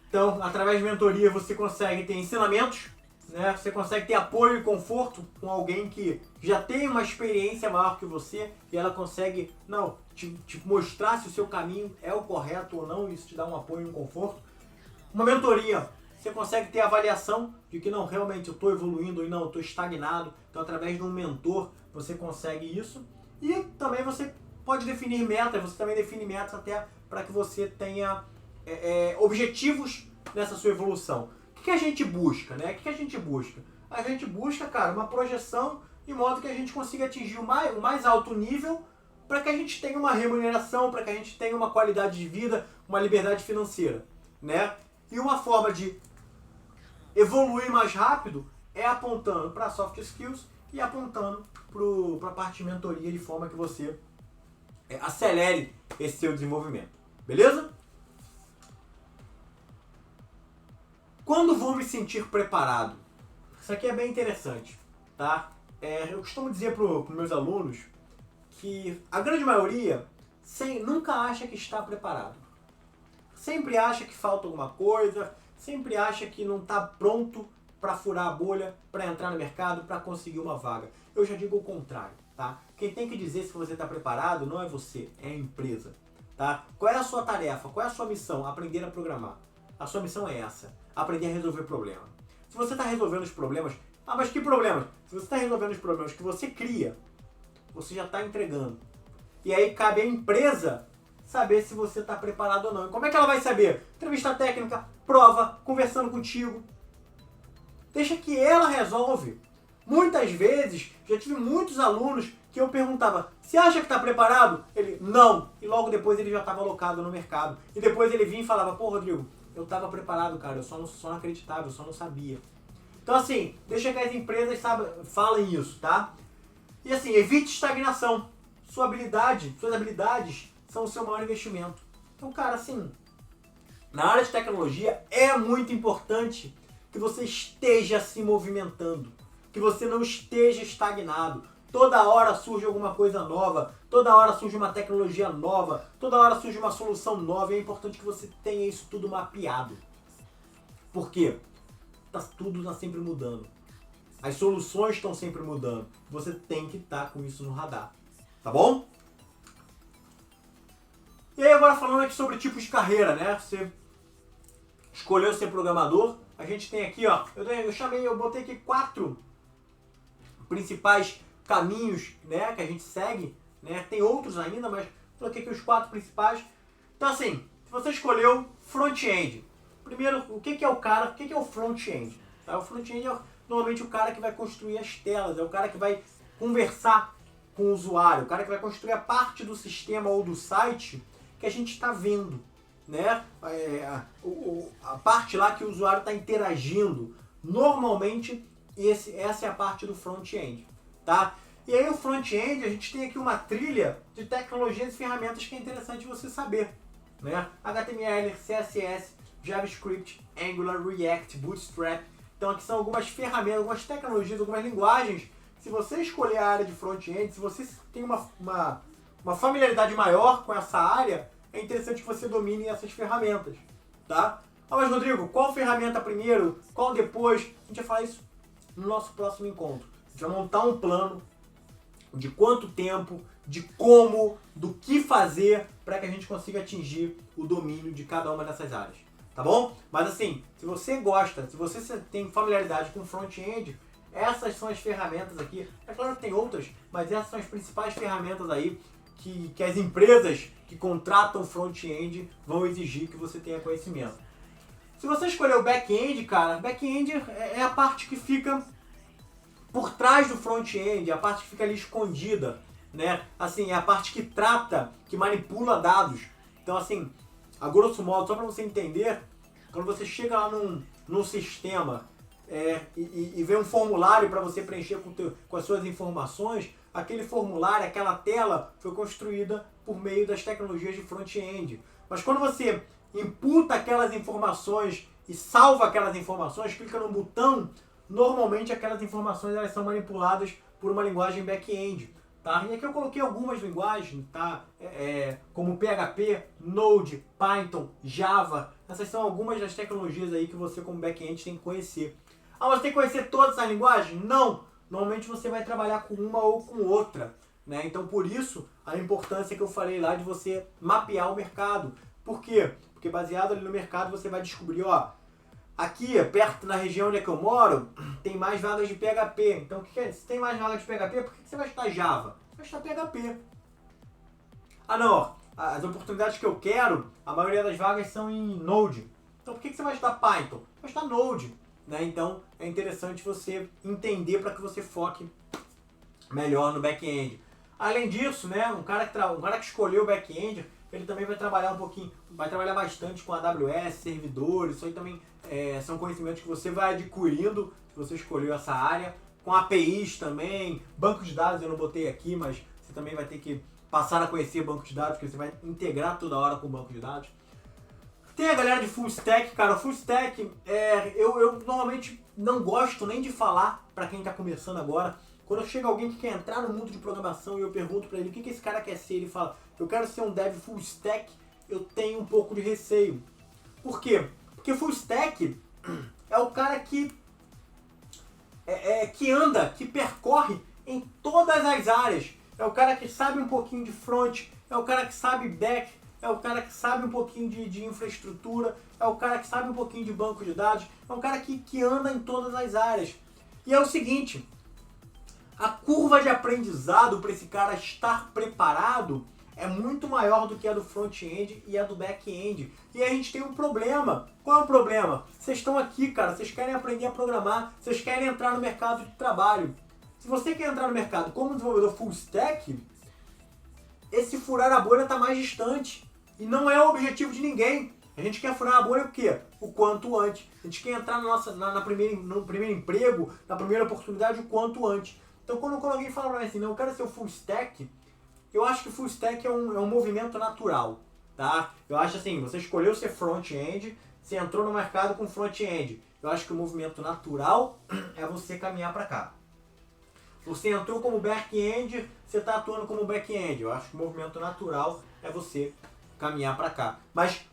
Então, através de mentoria, você consegue ter ensinamentos, né? Você consegue ter apoio e conforto com alguém que já tem uma experiência maior que você e ela consegue, não, te mostrar se o seu caminho é o correto ou não, e isso te dá um apoio e um conforto. Uma mentoria, você consegue ter avaliação de que não, realmente eu estou evoluindo ou não, eu estou estagnado. Então, através de um mentor, você consegue isso. E também você pode definir metas, você também define metas até para que você tenha objetivos nessa sua evolução. O que a gente busca, né? O que a gente busca? A gente busca, cara, uma projeção de modo que a gente consiga atingir o mais alto nível para que a gente tenha uma remuneração, para que a gente tenha uma qualidade de vida, uma liberdade financeira, né? E uma forma de evoluir mais rápido é apontando para soft skills e apontando para a parte de mentoria de forma que você acelere esse seu desenvolvimento. Beleza? Quando vou me sentir preparado? Isso aqui é bem interessante, tá? Eu costumo dizer para os meus alunos que a grande maioria nunca acha que está preparado. Sempre acha que falta alguma coisa, sempre acha que não está pronto para furar a bolha, para entrar no mercado, para conseguir uma vaga. Eu já digo o contrário, tá? Quem tem que dizer se você está preparado não é você, é a empresa, tá? Qual é a sua tarefa? Qual é a sua missão? Aprender a programar. A sua missão é essa, aprender a resolver problemas. Se você está resolvendo os problemas, mas que problemas? Se você está resolvendo os problemas que você cria, você já está entregando. E aí cabe à empresa saber se você está preparado ou não. E como é que ela vai saber? Entrevista técnica, prova, conversando contigo. Deixa que ela resolve. Muitas vezes, já tive muitos alunos que eu perguntava, você acha que está preparado? Ele, não. E logo depois ele já estava alocado no mercado. E depois ele vinha e falava, pô, Rodrigo, eu estava preparado, cara, eu só não acreditava, eu só não sabia. Então assim, deixa que as empresas falem isso, tá? E assim, evite estagnação. Suas habilidades são o seu maior investimento. Então, cara, assim, na área de tecnologia é muito importante que você esteja se movimentando, que você não esteja estagnado. Toda hora surge alguma coisa nova, toda hora surge uma tecnologia nova, toda hora surge uma solução nova e é importante que você tenha isso tudo mapeado. Por quê? Tudo está sempre mudando. As soluções estão sempre mudando. Você tem que estar com isso no radar. Tá bom? E aí agora falando aqui sobre tipos de carreira, né? Você escolheu ser programador. A gente tem aqui, ó, eu botei aqui 4 principais caminhos, né, que a gente segue, né? Tem outros ainda, mas coloquei aqui os 4 principais. Então assim, se você escolheu front-end, primeiro, o que é o front-end? Tá? O front-end é normalmente o cara que vai construir as telas, é o cara que vai conversar com o usuário, o cara que vai construir a parte do sistema ou do site que a gente está vendo, né? A parte lá que o usuário está interagindo. Normalmente, essa é a parte do front-end, tá? E aí o front-end, a gente tem aqui uma trilha de tecnologias e ferramentas que é interessante você saber, né? HTML, CSS, JavaScript, Angular, React, Bootstrap. Então aqui são algumas ferramentas, algumas tecnologias, algumas linguagens. Se você escolher a área de front-end, se você tem uma familiaridade maior com essa área, é interessante que você domine essas ferramentas, tá? Mas Rodrigo, qual ferramenta primeiro, qual depois? A gente vai falar isso no nosso próximo encontro. A gente vai montar um plano de quanto tempo, de como, do que fazer para que a gente consiga atingir o domínio de cada uma dessas áreas, tá bom? Mas assim, se você gosta, se você tem familiaridade com front-end, essas são as ferramentas aqui. É claro que tem outras, mas essas são as principais ferramentas aí que as empresas que contratam front-end vão exigir que você tenha conhecimento. Se você escolher o back-end, cara, back-end é a parte que fica por trás do front-end, a parte que fica ali escondida, né? Assim, é a parte que trata, que manipula dados. Então, assim, a grosso modo, só para você entender, quando você chega lá num sistema e vê um formulário para você preencher com as suas informações, aquele formulário, aquela tela foi construída por meio das tecnologias de front-end. Mas quando você imputa aquelas informações e salva aquelas informações, clica no botão, normalmente aquelas informações elas são manipuladas por uma linguagem back-end. Tá? E aqui eu coloquei algumas linguagens, tá? Como PHP, Node, Python, Java. Essas são algumas das tecnologias aí que você como back-end tem que conhecer. Ah, mas tem que conhecer todas as linguagens? Não! Normalmente você vai trabalhar com uma ou com outra, né? Então por isso a importância que eu falei lá de você mapear o mercado. Por quê? Porque baseado ali no mercado você vai descobrir, ó, aqui perto na região onde é que eu moro, tem mais vagas de PHP. Então se tem mais vagas de PHP, por que você vai estudar Java? Você vai estudar PHP. Ah não, ó, as oportunidades que eu quero, a maioria das vagas são em Node. Então por que você vai estudar Python? Você vai estudar Node. Né? Então é interessante você entender para que você foque melhor no back-end. Além disso, né, um cara que escolheu o back-end, ele também vai trabalhar um pouquinho, vai trabalhar bastante com AWS, servidores, isso aí também são conhecimentos que você vai adquirindo se você escolheu essa área, com APIs também, banco de dados eu não botei aqui, mas você também vai ter que passar a conhecer banco de dados, porque você vai integrar toda hora com o banco de dados. Tem a galera de full stack, cara. O full stack, eu normalmente não gosto nem de falar para quem tá começando agora. Quando chega alguém que quer entrar no mundo de programação e eu pergunto para ele o que esse cara quer ser, ele fala, eu quero ser um dev full stack, eu tenho um pouco de receio. Por quê? Porque full stack é o cara que anda, que percorre em todas as áreas. É o cara que sabe um pouquinho de front, é o cara que sabe back, é o cara que sabe um pouquinho de infraestrutura, é o cara que sabe um pouquinho de banco de dados, é um cara que anda em todas as áreas. E é o seguinte, a curva de aprendizado para esse cara estar preparado é muito maior do que a do front-end e a do back-end. E aí a gente tem um problema. Qual é o problema? Vocês estão aqui, cara, vocês querem aprender a programar, vocês querem entrar no mercado de trabalho. Se você quer entrar no mercado como desenvolvedor full stack, esse furar a bolha está mais distante. E não é o objetivo de ninguém. A gente quer furar a bolha o quê? O quanto antes. A gente quer entrar no primeiro emprego, na primeira oportunidade, o quanto antes. Então quando alguém fala pra mim assim, não, eu quero ser o full stack, eu acho que full stack é um movimento natural. Tá? Eu acho assim, você escolheu ser front-end, você entrou no mercado com front-end. Eu acho que o movimento natural é você caminhar para cá. Você entrou como back-end, você está atuando como back-end. Eu acho que o movimento natural é você caminhar para cá. Mas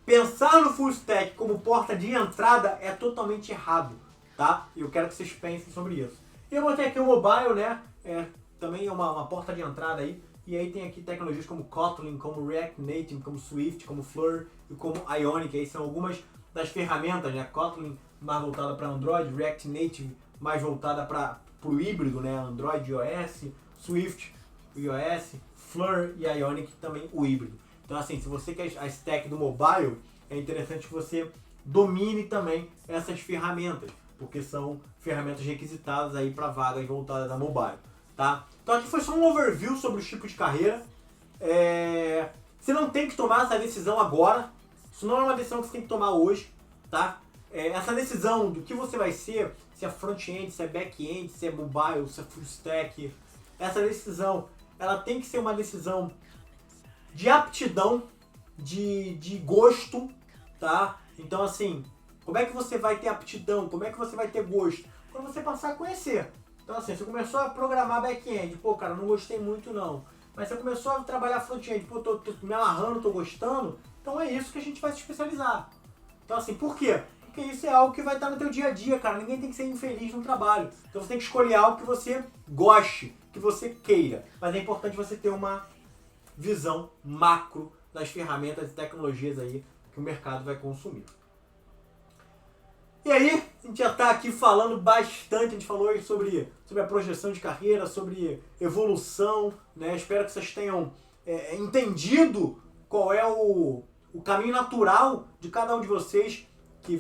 pensar no full stack como porta de entrada é totalmente errado, tá? E eu quero que vocês pensem sobre isso. E eu botei aqui o mobile, né? Também é uma porta de entrada aí. E aí tem aqui tecnologias como Kotlin, como React Native, como Swift, como Fleur e como Ionic. Aí são algumas das ferramentas, né? Kotlin mais voltada para Android, React Native mais voltada para o híbrido, né? Android e iOS, Swift, iOS, Fleur e Ionic também o híbrido. Então assim, se você quer a stack do mobile, é interessante que você domine também essas ferramentas, porque são ferramentas requisitadas aí para vagas voltadas a mobile, tá? Então aqui foi só um overview sobre os tipos de carreira. Você não tem que tomar essa decisão agora, isso não é uma decisão que você tem que tomar hoje, tá? Essa decisão do que você vai ser, se é front-end, se é back-end, se é mobile, se é full stack, essa decisão, ela tem que ser uma decisão de aptidão, de gosto, tá? Então assim, como é que você vai ter aptidão, como é que você vai ter gosto? Quando você passar a conhecer. Então assim, você começou a programar back-end, pô cara, não gostei muito não. Mas você começou a trabalhar front-end, pô, tô me amarrando, tô gostando, então é isso que a gente vai se especializar. Então assim, por quê? Porque isso é algo que vai estar no teu dia a dia, cara. Ninguém tem que ser infeliz no trabalho. Então você tem que escolher algo que você goste, que você queira. Mas é importante você ter uma visão macro das ferramentas e tecnologias aí que o mercado vai consumir. E aí, a gente já está aqui falando bastante, a gente falou aí sobre a projeção de carreira, sobre evolução, né? Espero que vocês tenham entendido qual é o caminho natural de cada um de vocês que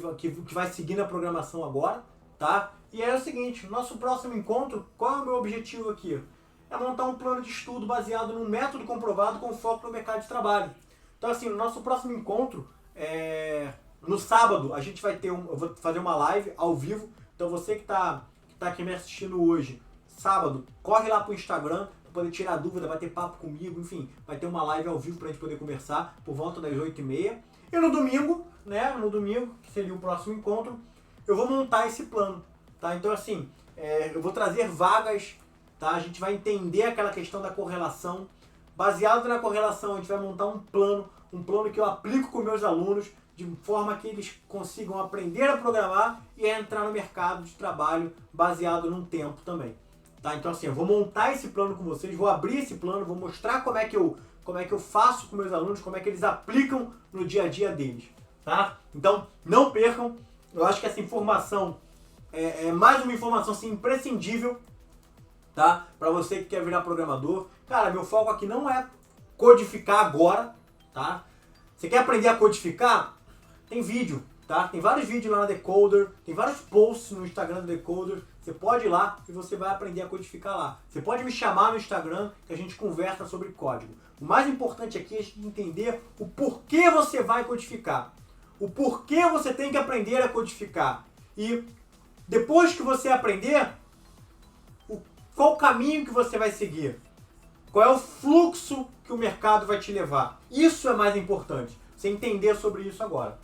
vai seguir na programação agora, tá? E é o seguinte, nosso próximo encontro, qual é o meu objetivo aqui? É montar um plano de estudo baseado num método comprovado com foco no mercado de trabalho. Então assim, no nosso próximo encontro, no sábado, a gente vai ter eu vou fazer uma live ao vivo. Então você que tá aqui me assistindo hoje, sábado, corre lá pro Instagram para poder tirar dúvida, bater papo comigo, enfim, vai ter uma live ao vivo pra gente poder conversar por volta das 8h30. E no domingo, né, que seria o próximo encontro, eu vou montar esse plano, tá? Então assim, eu vou trazer vagas, tá? A gente vai entender aquela questão da correlação. Baseado na correlação, a gente vai montar um plano que eu aplico com meus alunos. de forma que eles consigam aprender a programar e a entrar no mercado de trabalho baseado num tempo também. Tá? Então assim, eu vou montar esse plano com vocês, vou abrir esse plano, vou mostrar como é que eu faço com meus alunos, como é que eles aplicam no dia a dia deles. Tá? Então não percam, eu acho que essa informação é mais uma informação assim, imprescindível, tá? Para você que quer virar programador. Cara, meu foco aqui não é codificar agora, tá? Você quer aprender a codificar? Tem vídeo, tá? Tem vários vídeos lá na Decoder, tem vários posts no Instagram do Decoder. Você pode ir lá e você vai aprender a codificar lá. Você pode me chamar no Instagram que a gente conversa sobre código. O mais importante aqui é entender o porquê você vai codificar. O porquê você tem que aprender a codificar. E depois que você aprender, qual o caminho que você vai seguir? Qual é o fluxo que o mercado vai te levar? Isso é mais importante. Você entender sobre isso agora.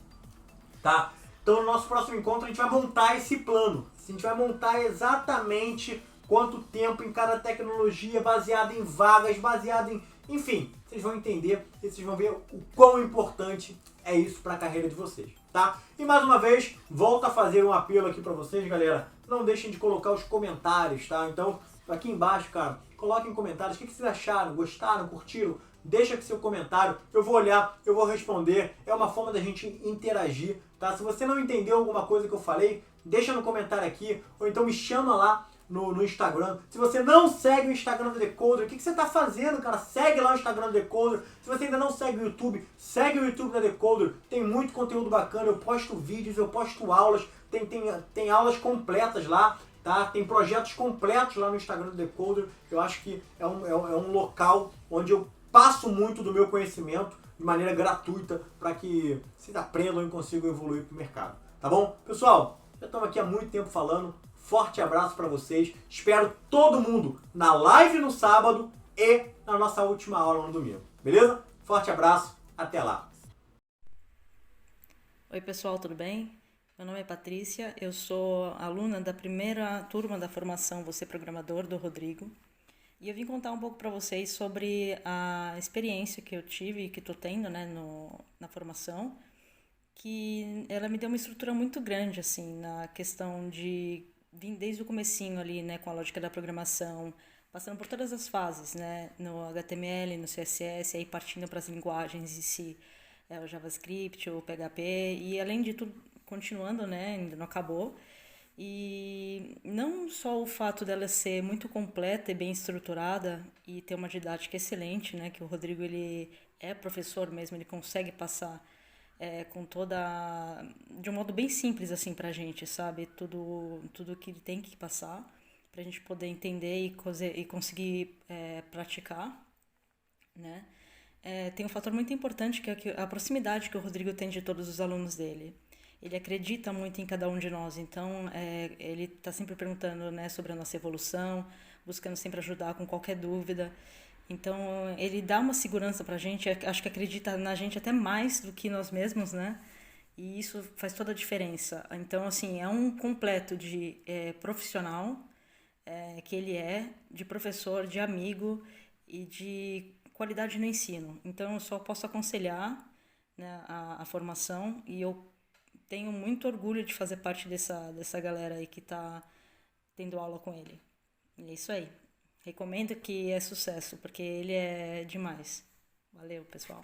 Tá? Então no nosso próximo encontro a gente vai montar esse plano. A gente vai montar exatamente quanto tempo em cada tecnologia, baseado em vagas, baseado em... Enfim, vocês vão entender e vocês vão ver o quão importante é isso para a carreira de vocês. Tá? E mais uma vez, volto a fazer um apelo aqui para vocês, galera. Não deixem de colocar os comentários, tá? Então, aqui embaixo, cara, coloquem em comentários o que vocês acharam, gostaram, curtiram. Deixa aqui seu comentário, eu vou olhar, eu vou responder. É uma forma da gente interagir, tá? Se você não entendeu alguma coisa que eu falei, deixa no comentário aqui, ou então me chama lá no Instagram. Se você não segue o Instagram do Decoder, o que você tá fazendo, cara? Segue lá o Instagram do Decoder. Se você ainda não segue o YouTube, segue o YouTube da Decoder. Tem muito conteúdo bacana, eu posto vídeos, eu posto aulas, tem aulas completas lá, tá? Tem projetos completos lá no Instagram do Decoder. Eu acho que é um local onde eu passo muito do meu conhecimento de maneira gratuita para que vocês aprendam e consigam evoluir para o mercado. Tá bom? Pessoal, já estamos aqui há muito tempo falando. Forte abraço para vocês. Espero todo mundo na live no sábado e na nossa última aula no domingo. Beleza? Forte abraço. Até lá. Oi pessoal, tudo bem? Meu nome é Patrícia, eu sou aluna da primeira turma da formação Você Programador do Rodrigo. E eu vim contar um pouco para vocês sobre a experiência que eu tive e que estou tendo, né, na formação, que ela me deu uma estrutura muito grande, assim, na questão de vir desde o comecinho ali, né, com a lógica da programação, passando por todas as fases, né, no HTML, no CSS, aí partindo para as linguagens em si, o JavaScript, o PHP, e além de tudo, continuando, né, ainda não acabou. E não só o fato dela ser muito completa e bem estruturada e ter uma didática excelente, né, que o Rodrigo ele é professor mesmo, ele consegue passar com toda de um modo bem simples assim pra gente, sabe, tudo que ele tem que passar pra gente poder entender e conseguir praticar, né. Tem um fator muito importante que é a proximidade que o Rodrigo tem de todos os alunos dele. Ele acredita muito em cada um de nós, então ele está sempre perguntando, né, sobre a nossa evolução, buscando sempre ajudar com qualquer dúvida. Então ele dá uma segurança para a gente, acho que acredita na gente até mais do que nós mesmos, né? E isso faz toda a diferença. Então, assim, é um completo de profissional que ele é, de professor, de amigo e de qualidade no ensino. Então eu só posso aconselhar, né, a formação e eu tenho muito orgulho de fazer parte dessa galera aí que tá tendo aula com ele. E é isso aí. Recomendo que é sucesso, porque ele é demais. Valeu, pessoal.